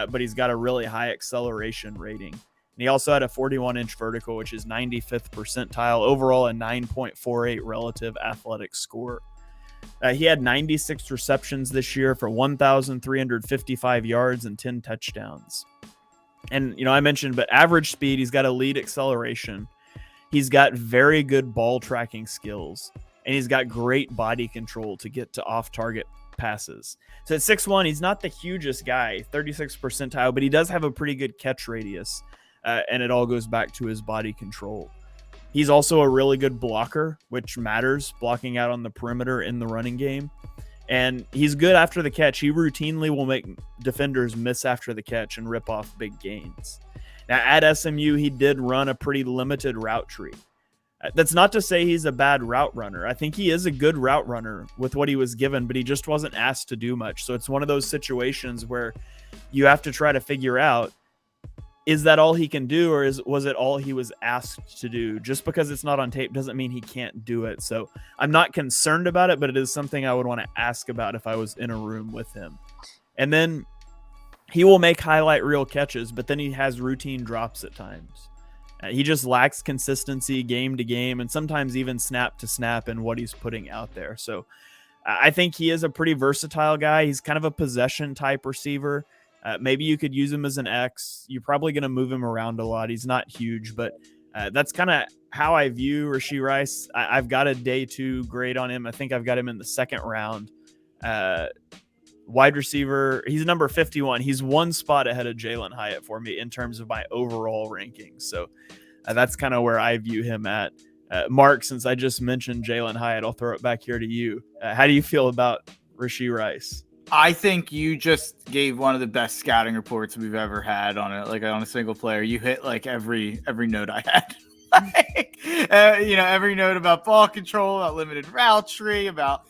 but he's got a really high acceleration rating. And he also had a 41-inch vertical, which is 95th percentile. Overall, a 9.48 relative athletic score. He had 96 receptions this year for 1,355 yards and 10 touchdowns. And, I mentioned, but average speed, he's got elite acceleration. He's got very good ball tracking skills. And he's got great body control to get to off-target passes. So at 6'1", he's not the hugest guy, 36th percentile, but he does have a pretty good catch radius, and it all goes back to his body control. He's also a really good blocker, which matters, blocking out on the perimeter in the running game. And he's good after the catch. He routinely will make defenders miss after the catch and rip off big gains. Now, at SMU, he did run a pretty limited route tree. That's not to say he's a bad route runner. I think he is a good route runner with what he was given, but he just wasn't asked to do much. So it's one of those situations where you have to try to figure out, is that all he can do, or was it all he was asked to do? Just because it's not on tape doesn't mean he can't do it. So I'm not concerned about it, but it is something I would want to ask about if I was in a room with him. And then he will make highlight reel catches, but then he has routine drops at times. He just lacks consistency game to game, and sometimes even snap to snap in what he's putting out there. So I think he is a pretty versatile guy. He's kind of a possession type receiver. Maybe you could use him as an X. You're probably going to move him around a lot. He's not huge, but that's kind of how I view Rashee Rice. I've got a day 2 grade on him. I think I've got him in the 2nd round. Wide receiver, he's number 51. He's one spot ahead of Jalen Hyatt for me in terms of my overall rankings. So that's kind of where I view him at. Mark, since I just mentioned Jalen Hyatt, I'll throw it back here to you. How do you feel about Rashee Rice? I think you just gave one of the best scouting reports we've ever had on a single player. You hit like every note I had. Every note about ball control, about limited route tree, about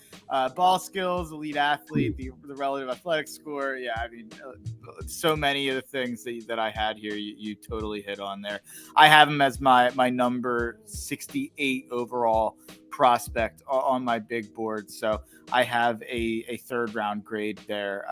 ball skills, elite athlete, the relative athletic score. Yeah, I mean, so many of the things that I had here, you totally hit on there. I have him as my number 68 overall prospect on my big board. So I have a 3rd round grade there.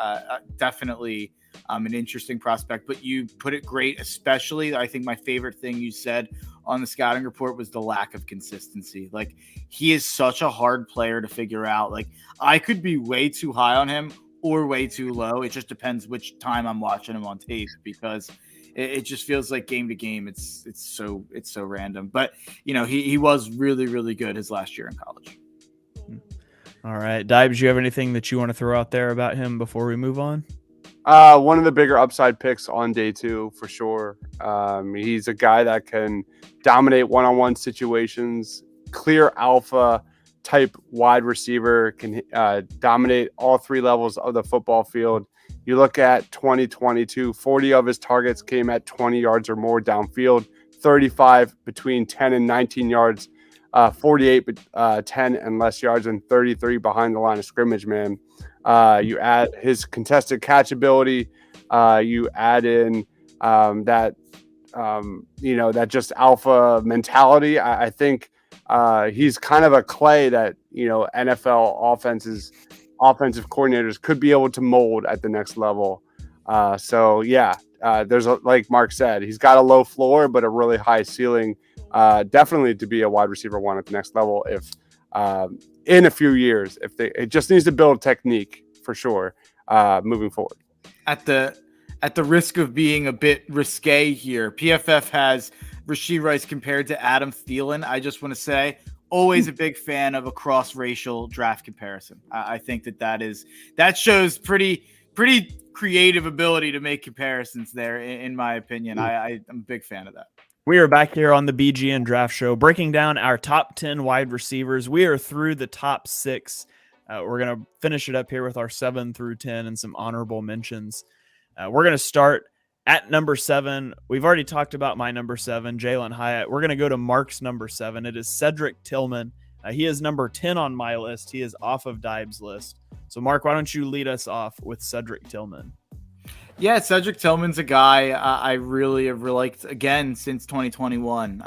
Definitely an interesting prospect, but you put it great, especially I think my favorite thing you said on the scouting report was the lack of consistency. Like, he is such a hard player to figure out. Like, I could be way too high on him or way too low. It just depends which time I'm watching him on tape, because it just feels like game to game. It's so random, but he was really, really good his last year in college. All right. Dibes, you have anything that you want to throw out there about him before we move on? One of the bigger upside picks on day 2 for sure. He's a guy that can dominate one-on-one situations, clear alpha type wide receiver, can dominate all 3 levels of the football field. You look at 2022, 40 of his targets came at 20 yards or more downfield, 35 between 10 and 19 yards, 48 10 and less yards, and 33 behind the line of scrimmage, man. You add his contested catch ability. You add in that just alpha mentality. I think he's kind of a clay that, NFL offensive coordinators could be able to mold at the next level. There's like Mark said, he's got a low floor, but a really high ceiling, definitely to be a wide receiver 1 at the next level. If in a few years, it just needs to build technique for sure, moving forward. At the risk of being a bit risque here, PFF has Rashee Rice compared to Adam Thielen. I just want to say, always a big fan of a cross-racial draft comparison. I think that shows pretty creative ability to make comparisons there, in my opinion. I'm a big fan of that. We are back here on the BGN Draft Show, breaking down our top 10 wide receivers. We are through the top 6. We're going to finish it up here with our 7 through 10 and some honorable mentions. We're going to start at number 7. We've already talked about my number 7, Jalen Hyatt. We're going to go to Mark's number 7. It is Cedric Tillman. He is number 10 on my list. He is off of Dibe's list. So, Mark, why don't you lead us off with Cedric Tillman? Yeah, Cedric Tillman's a guy I really have liked, again, since 2021.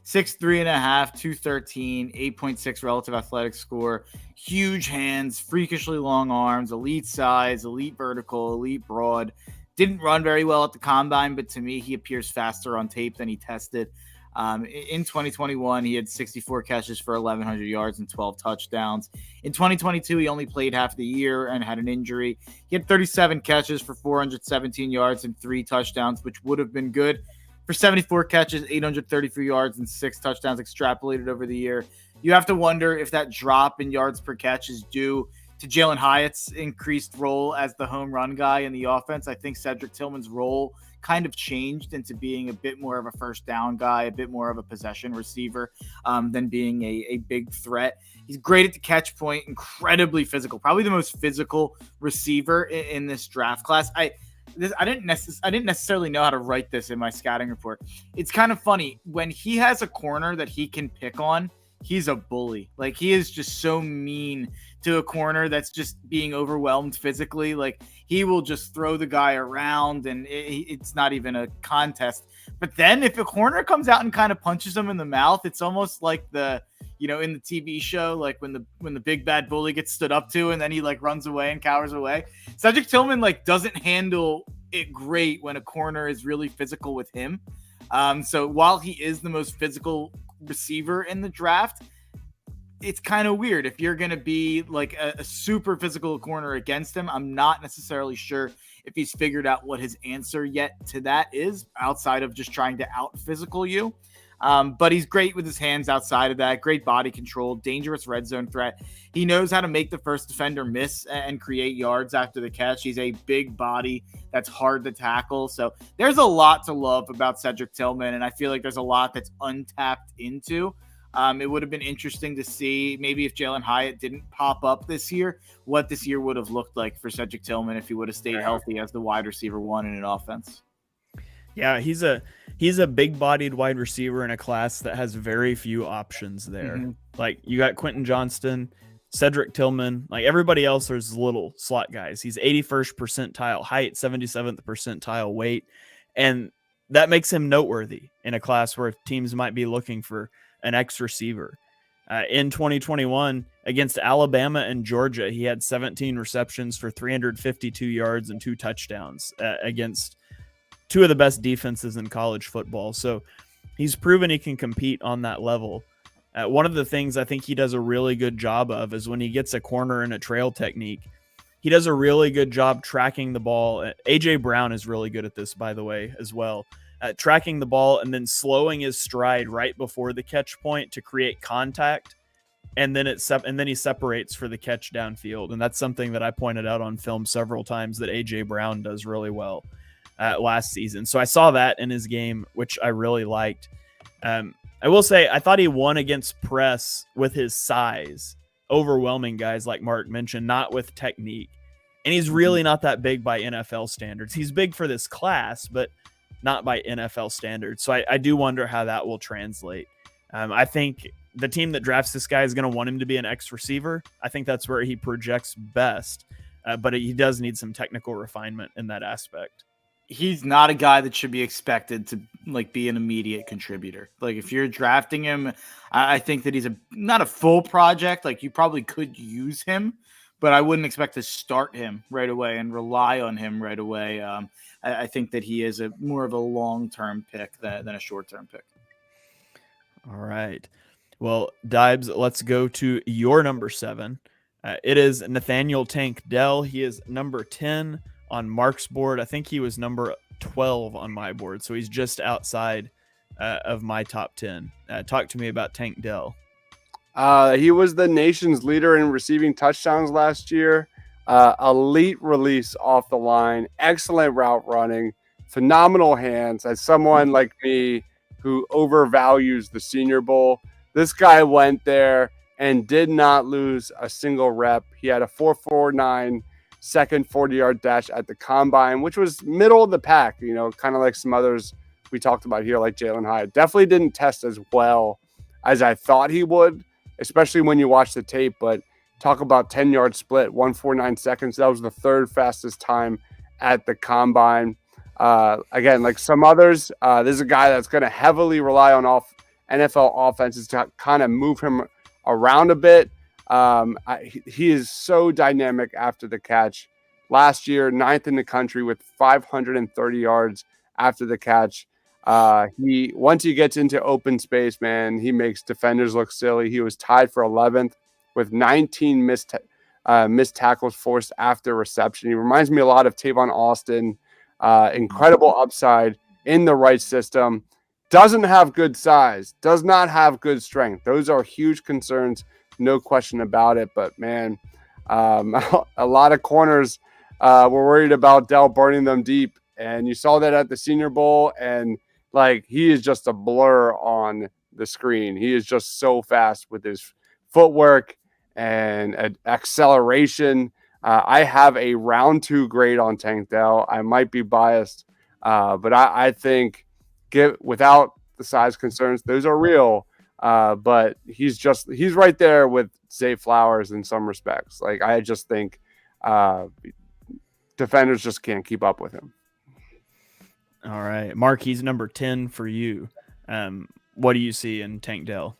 6'3.5", 213, 8.6 relative athletic score, huge hands, freakishly long arms, elite size, elite vertical, elite broad. Didn't run very well at the combine, but to me, he appears faster on tape than he tested. In 2021, he had 64 catches for 1,100 yards and 12 touchdowns. In 2022, he only played half the year and had an injury. He had 37 catches for 417 yards and 3 touchdowns, which would have been good. For 74 catches, 833 yards and 6 touchdowns extrapolated over the year. You have to wonder if that drop in yards per catch is due to Jalen Hyatt's increased role as the home run guy in the offense. I think Cedric Tillman's role kind of changed into being a bit more of a first down guy, a bit more of a possession receiver than being a big threat. He's great at the catch point, incredibly physical, probably the most physical receiver in this draft class. I didn't necessarily know how to write this in my scouting report. It's kind of funny when he has a corner that he can pick on. He's a bully. Like, he is just so mean to a corner that's just being overwhelmed physically. Like, he will just throw the guy around, and it's not even a contest. But then if a corner comes out and kind of punches him in the mouth, it's almost like in the TV show, like when the big bad bully gets stood up to, and then he like runs away and cowers away. Cedric Tillman like doesn't handle it great when a corner is really physical with him. So while he is the most physical receiver in the draft, it's kind of weird if you're going to be like a super physical corner against him. I'm not necessarily sure if he's figured out what his answer yet to that is, outside of just trying to out physical you. But he's great with his hands outside of that. Great body control, dangerous red zone threat. He knows how to make the first defender miss and create yards after the catch. He's a big body that's hard to tackle. So there's a lot to love about Cedric Tillman, and I feel like there's a lot that's untapped into. It would have been interesting to see maybe if Jalen Hyatt didn't pop up this year, what this year would have looked like for Cedric Tillman if he would have stayed healthy as the wide receiver one in an offense. Yeah, he's a big-bodied wide receiver in a class that has very few options there. Mm-hmm. Like, you got Quentin Johnston, Cedric Tillman, like everybody else, there's little slot guys. He's 81st percentile height, 77th percentile weight, and that makes him noteworthy in a class where teams might be looking for an X receiver. In 2021, against Alabama and Georgia, he had 17 receptions for 352 yards and 2 touchdowns against two of the best defenses in college football. So he's proven he can compete on that level. One of the things I think he does a really good job of is when he gets a corner in a trail technique, he does a really good job tracking the ball. A.J. Brown is really good at this, by the way, as well. Tracking the ball and then slowing his stride right before the catch point to create contact. And then he separates for the catch downfield. And that's something that I pointed out on film several times that A.J. Brown does really well last season. So I saw that in his game, which I really liked. I will say, I thought he won against press with his size, overwhelming guys like Mark mentioned, not with technique. And he's really not that big by NFL standards. He's big for this class, but not by NFL standards. So I do wonder how that will translate. I think the team that drafts this guy is going to want him to be an X receiver. I think that's where he projects best, but he does need some technical refinement in that aspect. He's not a guy that should be expected to like be an immediate contributor. Like, if you're drafting him, I think that he's not a full project. Like, you probably could use him, but I wouldn't expect to start him right away and rely on him right away. I think that he is more of a long-term pick than a short-term pick. All right. Well, Dibes, let's go to your number 7. It is Nathaniel Tank Dell. He is number 10 on Mark's board. I think he was number 12 on my board, so he's just outside of my top 10. Talk to me about Tank Dell. He was the nation's leader in receiving touchdowns last year. Elite release off the line, excellent route running, phenomenal hands. As someone like me who overvalues the Senior Bowl, this guy went there and did not lose a single rep. He had a 4.49 second 40-yard dash at the combine, which was middle of the pack, kind of like some others we talked about here, like Jalen Hyatt. Definitely didn't test as well as I thought he would, especially when you watch the tape. But talk about 10-yard split, 1.49 seconds. That was the third fastest time at the combine. Again, like some others, this is a guy that's going to heavily rely on NFL offenses to kind of move him around a bit. He is so dynamic after the catch. Last year, 9th in the country with 530 yards after the catch. Once he gets into open space, man, he makes defenders look silly. He was tied for 11th with 19 missed tackles forced after reception. He reminds me a lot of Tavon Austin. Incredible upside in the right system. Doesn't have good size. Does not have good strength. Those are huge concerns. No question about it. But, man, A lot of corners were worried about Dell burning them deep, and you saw that at the Senior Bowl. And like, he is just a blur on the screen. He is just so fast with his footwork and acceleration. I have a round 2 grade on Tank Dell. I might be biased, but I think without the size concerns, those are real. But he's right there with Zay Flowers in some respects. Like, I just think defenders just can't keep up with him. All right, Mark, he's number 10 for you. What do you see in Tank Dell?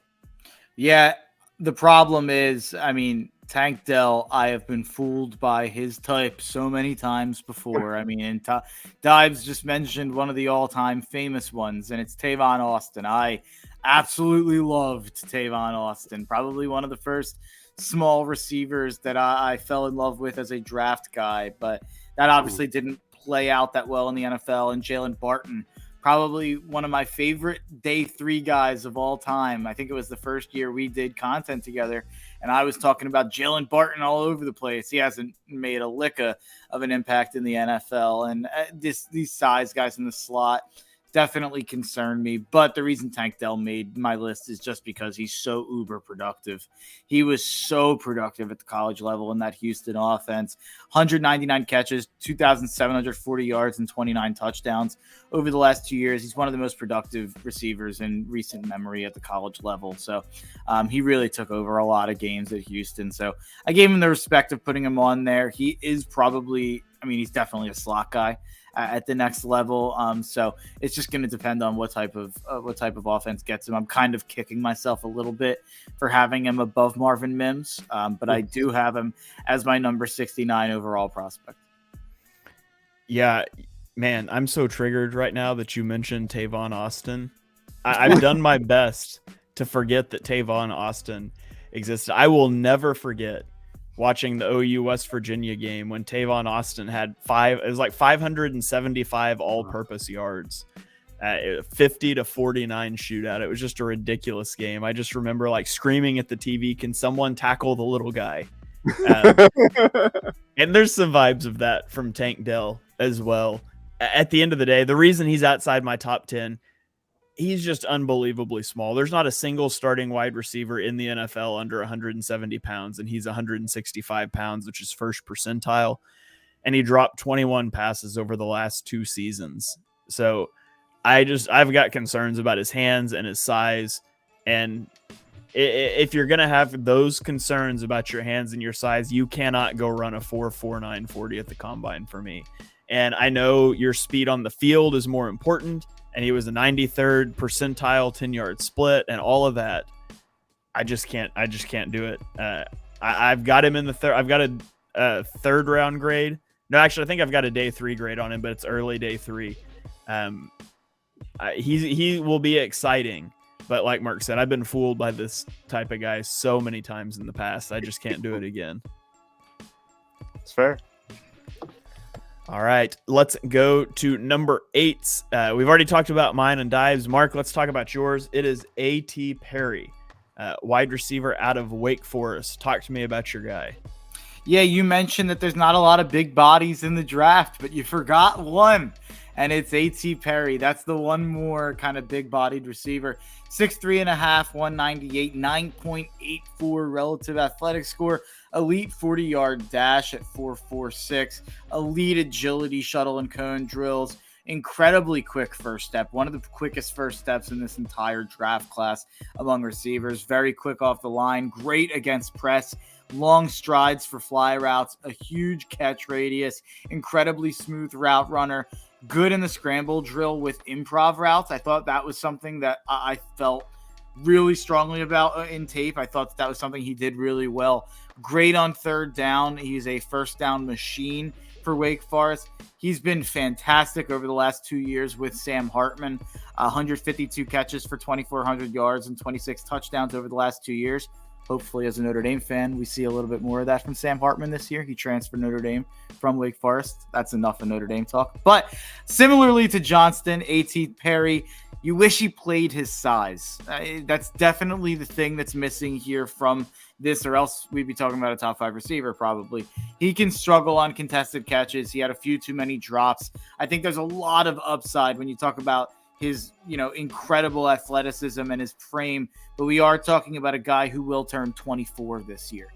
Yeah, the problem is, I mean, Tank Dell, I have been fooled by his type so many times before. I mean, and Dives just mentioned one of the all-time famous ones, and it's Tavon Austin. I absolutely loved Tavon Austin. Probably one of the first small receivers that I fell in love with as a draft guy, but that obviously didn't play out that well in the NFL. And Jalen Barton, probably one of my favorite day 3 guys of all time. I think it was the first year we did content together, and I was talking about Jalen Barton all over the place. He hasn't made a lick of an impact in the NFL, and these size guys in the slot definitely concern me. But the reason Tank Dell made my list is just because he's so uber productive. He was so productive at the college level in that Houston offense. 199 catches, 2,740 yards, and 29 touchdowns over the last 2 years. He's one of the most productive receivers in recent memory at the college level. So he really took over a lot of games at Houston. So I gave him the respect of putting him on there. He is probably, I mean, he's definitely a slot guy at the next level. So it's just going to depend on what type of offense gets him. I'm kind of kicking myself a little bit for having him above Marvin Mims, but I do have him as my number 69 overall prospect. Yeah, man, I'm so triggered right now that you mentioned Tavon Austin. I've done my best to forget that Tavon Austin existed. I will never forget watching the OU West Virginia game when Tavon Austin had 575 all-purpose yards, 50-49 shootout. It was just a ridiculous game. I just remember like screaming at the TV, "Can someone tackle the little guy?" And there's some vibes of that from Tank Dell as well. At the end of the day, the reason he's outside my top 10, he's just unbelievably small. There's not a single starting wide receiver in the NFL under 170 pounds, and he's 165 pounds, which is first percentile. And he dropped 21 passes over the last 2 seasons. So I've got concerns about his hands and his size. And if you're going to have those concerns about your hands and your size, you cannot go run a 4.49 40 at the combine for me. And I know your speed on the field is more important, and he was a 93rd percentile 10-yard split and all of that. I just can't do it. I've got him in the third. I've got a third round grade. No, actually, I think I've got a day 3 grade on him, but it's early day 3. He will be exciting, but like Mark said, I've been fooled by this type of guy so many times in the past. I just can't do it again. It's fair. All right, let's go to number 8. We've already talked about mine and Dives. Mark, let's talk about yours. It is A.T. Perry, wide receiver out of Wake Forest. Talk to me about your guy. Yeah, you mentioned that there's not a lot of big bodies in the draft, but you forgot one, and it's A.T. Perry. That's the one more kind of big-bodied receiver. 6'3.5", 198, 9.84 relative athletic score, elite 40-yard dash at 4.46, elite agility shuttle and cone drills, incredibly quick first step, one of the quickest first steps in this entire draft class among receivers, very quick off the line, great against press, long strides for fly routes, a huge catch radius, incredibly smooth route runner, good in the scramble drill with improv routes. I thought that was something that I felt really strongly about in tape. I thought that was something he did really well. Great on third down. He's a first down machine for Wake Forest. He's been fantastic over the last 2 years with Sam Hartman. 152 catches for 2,400 yards and 26 touchdowns over the last 2 years. Hopefully, as a Notre Dame fan, we see a little bit more of that from Sam Hartman this year. He transferred Notre Dame from Wake Forest. That's enough of Notre Dame talk. But similarly to Johnston, A.T. Perry, you wish he played his size. That's definitely the thing that's missing here from this, or else we'd be talking about a top 5 receiver probably. He can struggle on contested catches. He had a few too many drops. I think there's a lot of upside when you talk about his, incredible athleticism and his frame, but we are talking about a guy who will turn 24 this year.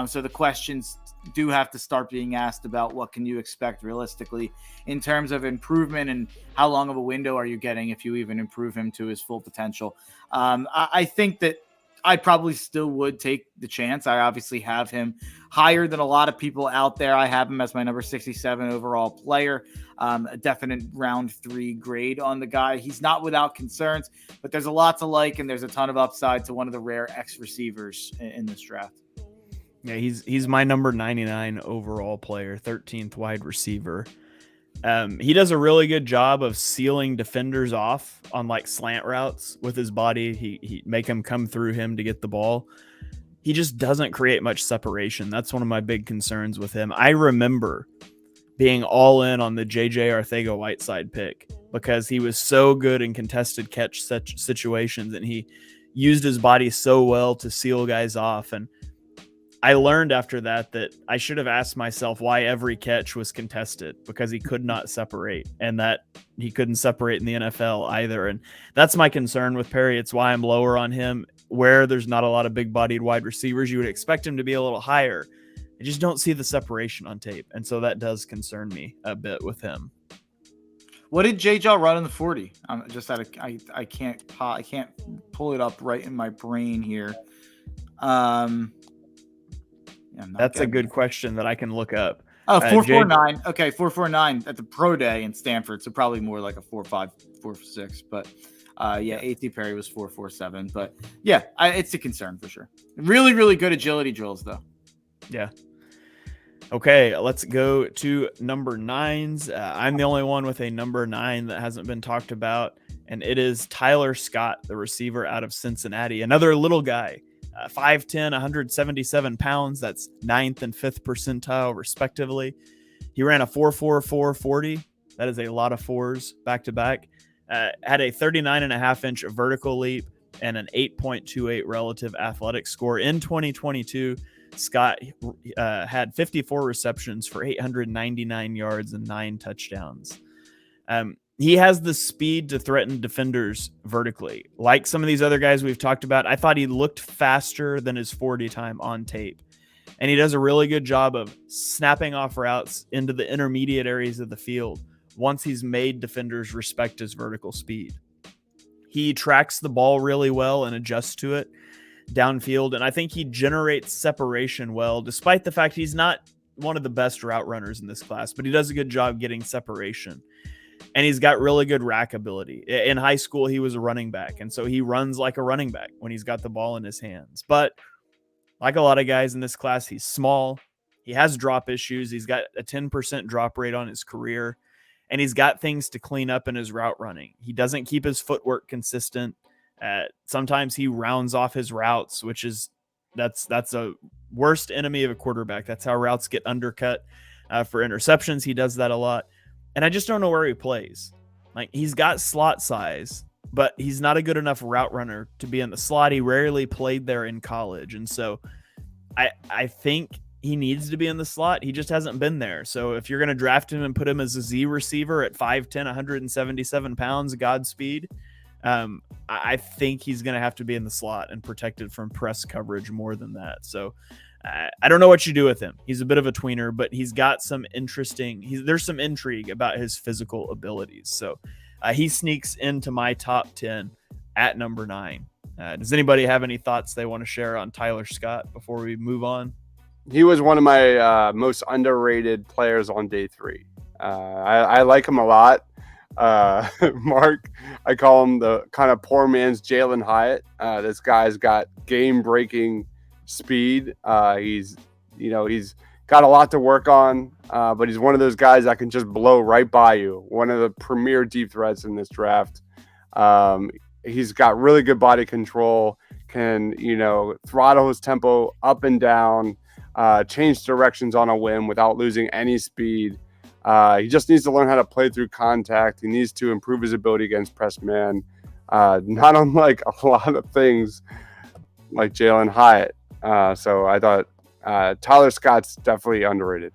So the questions do have to start being asked about what can you expect realistically in terms of improvement, and how long of a window are you getting if you even improve him to his full potential. I think that I probably still would take the chance. I obviously have him higher than a lot of people out there. I have him as my number 67 overall player. A definite round 3 grade on the guy. He's not without concerns, but there's a lot to like, and there's a ton of upside to one of the rare X receivers in this draft. Yeah, he's my number 99 overall player, 13th wide receiver. He does a really good job of sealing defenders off on like slant routes with his body. He make them come through him to get the ball. He just doesn't create much separation. That's one of my big concerns with him. I remember being all in on the JJ Arcega-Whiteside pick because he was so good in contested catch such situations, and he used his body so well to seal guys off. And I learned after that I should have asked myself why every catch was contested, because he could not separate, and that he couldn't separate in the NFL either. And that's my concern with Perry. It's why I'm lower on him. Where there's not a lot of big bodied wide receivers, you would expect him to be a little higher. I just don't see the separation on tape. And so that does concern me a bit with him. What did J-Jaw run in the 40? I can't pull it up right in my brain here. That's a good question that I can look up. Oh, 4.49. Okay, 4.49 at the pro day in Stanford. So probably more like a 4.5, 4.6. But A.T. Perry was 4.47. But yeah, it's a concern for sure. Really, really good agility drills though. Yeah. Okay, let's go to number 9s. I'm the only one with a number 9 that hasn't been talked about, and it is Tyler Scott, the receiver out of Cincinnati. Another little guy. 5'10", 177 pounds. That's 9th and 5th percentile, respectively. He ran a 4.44 40. That is a lot of fours back to back. Had a 39.5-inch vertical leap and an 8.28 relative athletic score. In 2022, Scott had 54 receptions for 899 yards and 9 touchdowns. He has the speed to threaten defenders vertically. Like some of these other guys we've talked about, I thought he looked faster than his 40 time on tape. And he does a really good job of snapping off routes into the intermediate areas of the field once he's made defenders respect his vertical speed. He tracks the ball really well and adjusts to it downfield, and I think he generates separation well, despite the fact he's not one of the best route runners in this class, but he does a good job getting separation. And he's got really good rack ability. In high school, he was a running back, and so he runs like a running back when he's got the ball in his hands. But like a lot of guys in this class, he's small. He has drop issues. He's got a 10% drop rate on his career, and he's got things to clean up in his route running. He doesn't keep his footwork consistent. Sometimes he rounds off his routes, that's a worst enemy of a quarterback. That's how routes get undercut for interceptions. He does that a lot. And I just don't know where he plays. Like, he's got slot size, but he's not a good enough route runner to be in the slot. He rarely played there in college. And so I think he needs to be in the slot. He just hasn't been there. So if you're going to draft him and put him as a Z receiver at 5'10", 177 pounds, Godspeed. I think he's going to have to be in the slot and protected from press coverage more than that. So I don't know what you do with him. He's a bit of a tweener, but he's got some there's some intrigue about his physical abilities. So he sneaks into my top 10 at number 9. Does anybody have any thoughts they want to share on Tyler Scott before we move on? He was one of my most underrated players on day 3. I like him a lot. Mark, I call him the kind of poor man's Jalen Hyatt. This guy's got game-breaking speed. He's got a lot to work on, but he's one of those guys that can just blow right by you. One of the premier deep threats in this draft. He's got really good body control, can, throttle his tempo up and down, change directions on a whim without losing any speed. He just needs to learn how to play through contact. He needs to improve his ability against press man. not unlike a lot of things like Jalen Hyatt. So I thought Tyler Scott's definitely underrated.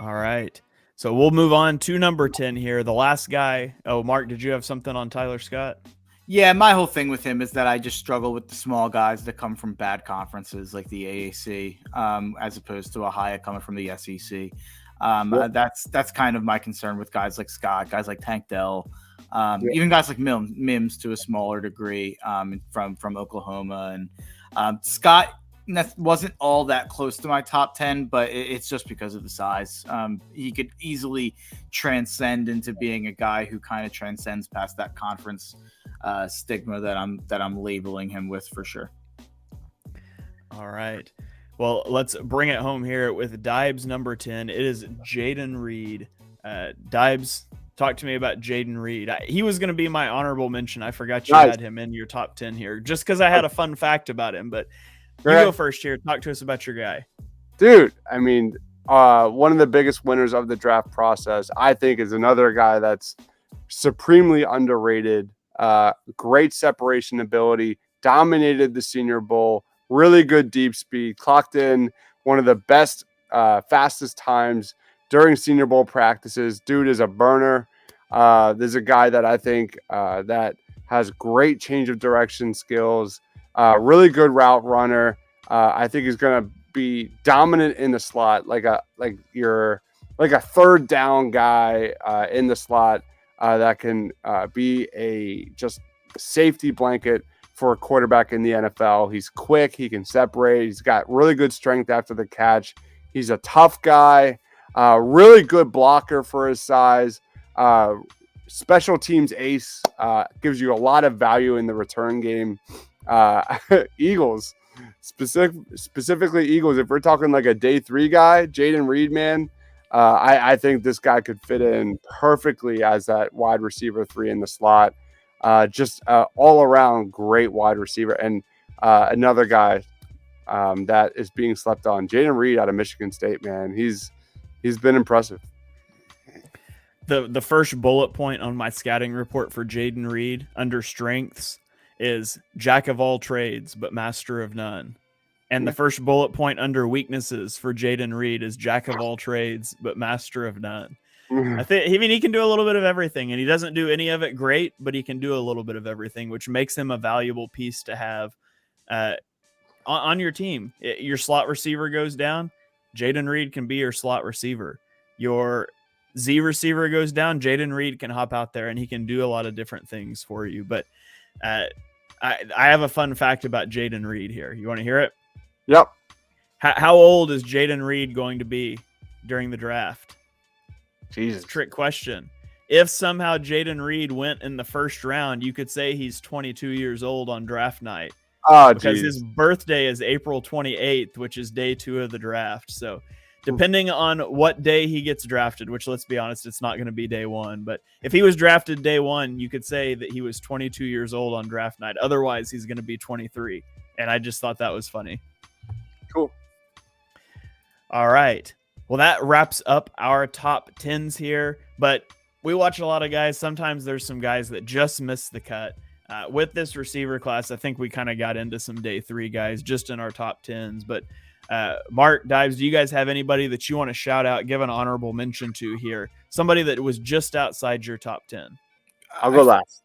All right. So we'll move on to number 10 here. The last guy. Oh, Mark, did you have something on Tyler Scott? Yeah, my whole thing with him is that I just struggle with the small guys that come from bad conferences like the AAC, as opposed to a Hyatt coming from the SEC. That's kind of my concern with guys like Scott, guys like Tank Dell, even guys like Mims to a smaller degree, from Oklahoma. And Scott wasn't all that close to my top 10, but it's just because of the size. He could easily transcend into being a guy who kind of transcends past that conference stigma that I'm labeling him with, for sure. All right. Well, let's bring it home here with Dibes number 10. It is Jaden Reed. Dibes, talk to me about Jaden Reed. He was going to be my honorable mention. I forgot you had him in your top 10 here just because I had a fun fact about him. But you go first here. Talk to us about your guy. Dude, I mean, one of the biggest winners of the draft process, I think, is another guy that's supremely underrated. Great separation ability, dominated the Senior Bowl, really good deep speed, clocked in one of the best, fastest times during Senior Bowl practices. Dude is a burner. There's a guy that I think that has great change of direction skills, really good route runner. I think he's going to be dominant in the slot, like a third down guy in the slot. That can be a just safety blanket for a quarterback in the NFL. He's quick. He can separate. He's got really good strength after the catch. He's a tough guy. Really good blocker for his size. Special teams ace. Gives you a lot of value in the return game. Eagles, specifically Eagles. If we're talking like a day 3 guy, Jaden Reed, man. I think this guy could fit in perfectly as that wide receiver 3 in the slot. Just all around great wide receiver. And another guy that is being slept on, Jaden Reed out of Michigan State, man. He's been impressive. The first bullet point on my scouting report for Jaden Reed under strengths is jack of all trades, but master of none. And the first bullet point under weaknesses for Jaden Reed is jack of all trades, but master of none. I think he can do a little bit of everything, and he doesn't do any of it great, but he can do a little bit of everything, which makes him a valuable piece to have on your team. Your slot receiver goes down, Jaden Reed can be your slot receiver. Your Z receiver goes down, Jaden Reed can hop out there, and he can do a lot of different things for you. But I have a fun fact about Jaden Reed here. You want to hear it? Yep. How old is Jaden Reed going to be during the draft? Jesus. Trick question. If somehow Jaden Reed went in the first round, you could say he's 22 years old on draft night. Oh, because his birthday is April 28th, which is day 2 of the draft. So depending on what day he gets drafted, which let's be honest, it's not going to be day 1. But if he was drafted day 1, you could say that he was 22 years old on draft night. Otherwise, he's going to be 23. And I just thought that was funny. Cool. All right. Well, that wraps up our top 10s here. But we watch a lot of guys. Sometimes there's some guys that just miss the cut. With this receiver class, I think we kind of got into some day 3 guys just in our top 10s. But Mark, Dives, do you guys have anybody that you want to shout out, give an honorable mention to here? Somebody that was just outside your top 10. I'll go last.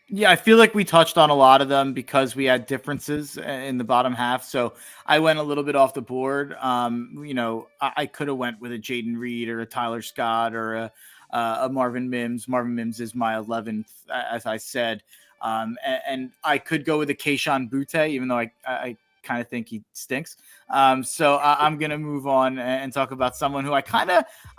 Yeah, I feel like we touched on a lot of them because we had differences in the bottom half. So I went a little bit off the board. I could have went with a Jaden Reed or a Tyler Scott or a Marvin MMs. Marvin MMs is my 11th, as I said. And I could go with a Kayshon Boutte, even though I kind of think he stinks. So I'm going to move on and talk about someone who I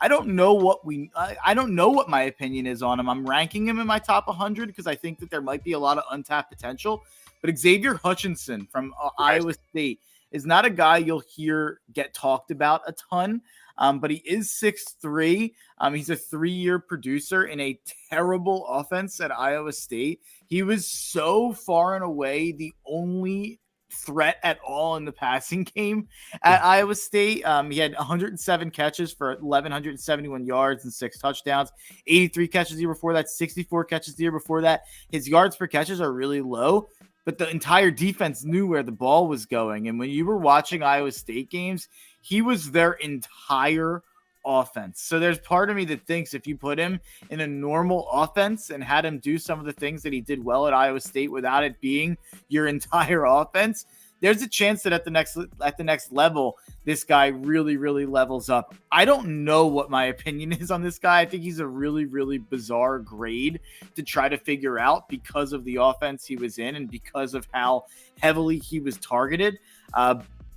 don't know what my opinion is on him. I'm ranking him in my top 100 because I think that there might be a lot of untapped potential. But Xavier Hutchinson from Iowa State is not a guy you'll hear get talked about a ton. But he is 6'3". He's a 3-year producer in a terrible offense at Iowa State. He was so far and away the only threat at all in the passing game at Iowa State. He had 107 catches for 1,171 yards and 6 touchdowns, 83 catches the year before that, 64 catches the year before that. His yards per catches are really low, but the entire defense knew where the ball was going. And when you were watching Iowa State games, he was their entire offense. So there's part of me that thinks if you put him in a normal offense and had him do some of the things that he did well at Iowa State without it being your entire offense, there's a chance that at the next level, this guy really, really levels up. I don't know what my opinion is on this guy. I think he's a really, really bizarre grade to try to figure out because of the offense he was in and because of how heavily he was targeted.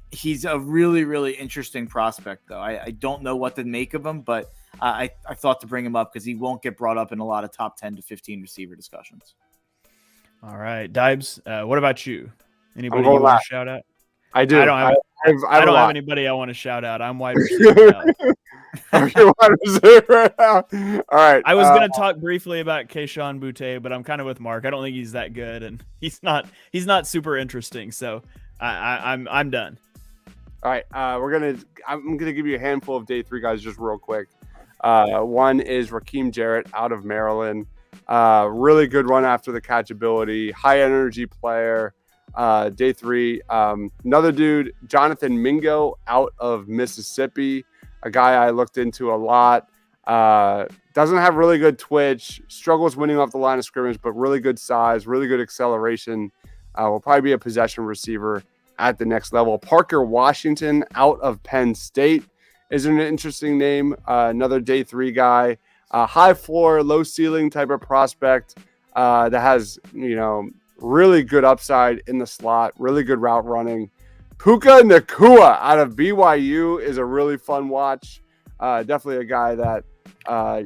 He's a really, really interesting prospect, though. I don't know what to make of him, but I thought to bring him up because he won't get brought up in a lot of top 10 to 15 receiver discussions. All right, Dibes, what about you? Anybody you want to shout out? I do. I don't have anybody I want to shout out. I'm wide receiver now. You're wide receiver now. All right. I was going to talk briefly about Kayshon Boutte, but I'm kind of with Mark. I don't think he's that good, and he's not super interesting. So I'm done. All right. I'm gonna give you a handful of day 3 guys just real quick. One is Raheem Jarrett out of Maryland. Really good run after the catchability, high energy player. Day 3, another dude, Jonathan Mingo out of Mississippi, a guy I looked into a lot. Doesn't have really good twitch, struggles winning off the line of scrimmage, but really good size, really good acceleration. Will probably be a possession receiver at the next level. Parker Washington out of Penn State is an interesting name. Another day 3 guy, high floor, low ceiling type of prospect that has, really good upside in the slot, really good route running. Puka Nacua out of BYU is a really fun watch. Definitely a guy that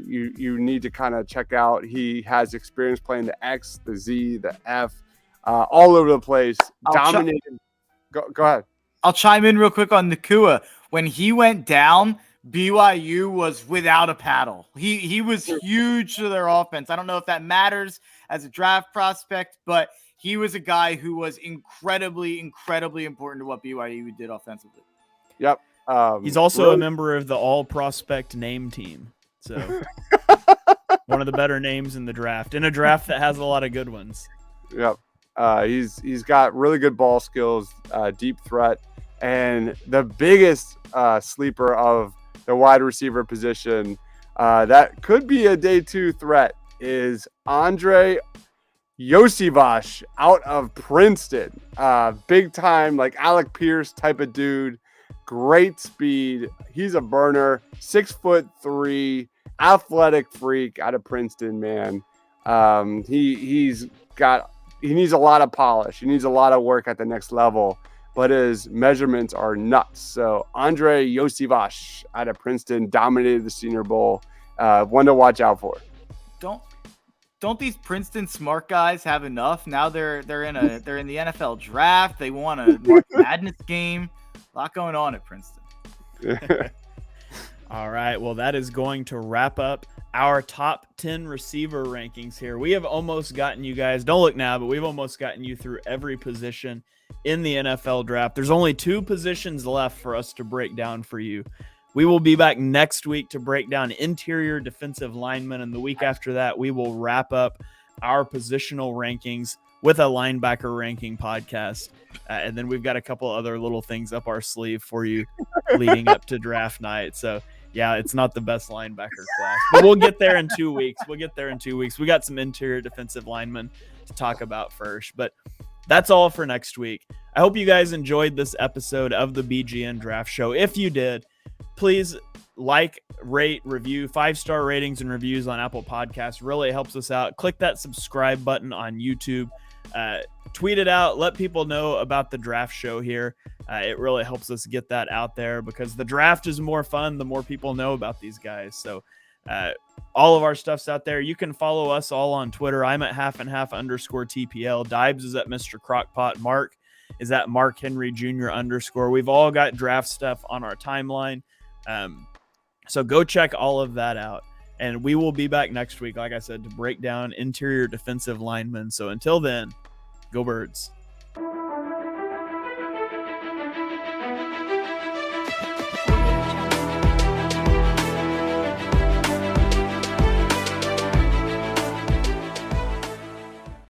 you need to kind of check out. He has experience playing the X, the Z, the F, all over the place. Dominated. Go ahead. I'll chime in real quick on Nacua. When he went down, BYU was without a paddle. He was huge to their offense. I don't know if that matters as a draft prospect, but he was a guy who was incredibly, incredibly important to what BYU did offensively. Yep. He's also a member of the all prospect name team. So one of the better names in the draft, in a draft that has a lot of good ones. Yep. He's got really good ball skills, deep threat, and the biggest sleeper of the wide receiver position that could be a day 2 threat is Andre Iosivas out of Princeton. Big time, like Alec Pierce type of dude. Great speed. He's a burner. 6'3", athletic freak out of Princeton, man. He needs a lot of polish. He needs a lot of work at the next level, but his measurements are nuts. So Andre Iosivas out of Princeton dominated the Senior Bowl. One to watch out for. Don't these Princeton smart guys have enough? Now they're in the NFL draft. They won a March Madness game. A lot going on at Princeton. All right. Well, that is going to wrap up our top 10 receiver rankings here. We have almost gotten you guys, don't look now, but we've almost gotten you through every position in the NFL draft. There's only 2 positions left for us to break down for you. We will be back next week to break down interior defensive linemen, and the week after that, we will wrap up our positional rankings with a linebacker ranking podcast. And then we've got a couple other little things up our sleeve for you leading up to draft night. So, yeah, it's not the best linebacker class, but we'll get there in 2 weeks. We got some interior defensive linemen to talk about first, but that's all for next week. I hope you guys enjoyed this episode of the BGN Draft Show. If you did, please like, rate, review, 5-star ratings and reviews on Apple Podcasts. Really helps us out. Click that subscribe button on YouTube. Tweet it out. Let people know about the draft show here. It really helps us get that out there because the draft is more fun the more people know about these guys. So all of our stuff's out there. You can follow us all on Twitter. I'm at _TPL. Dibes is at Mr. Crockpot. Mark is at Mark Henry Jr. _. We've all got draft stuff on our timeline. So go check all of that out. And we will be back next week, like I said, to break down interior defensive linemen. So until then, go Birds.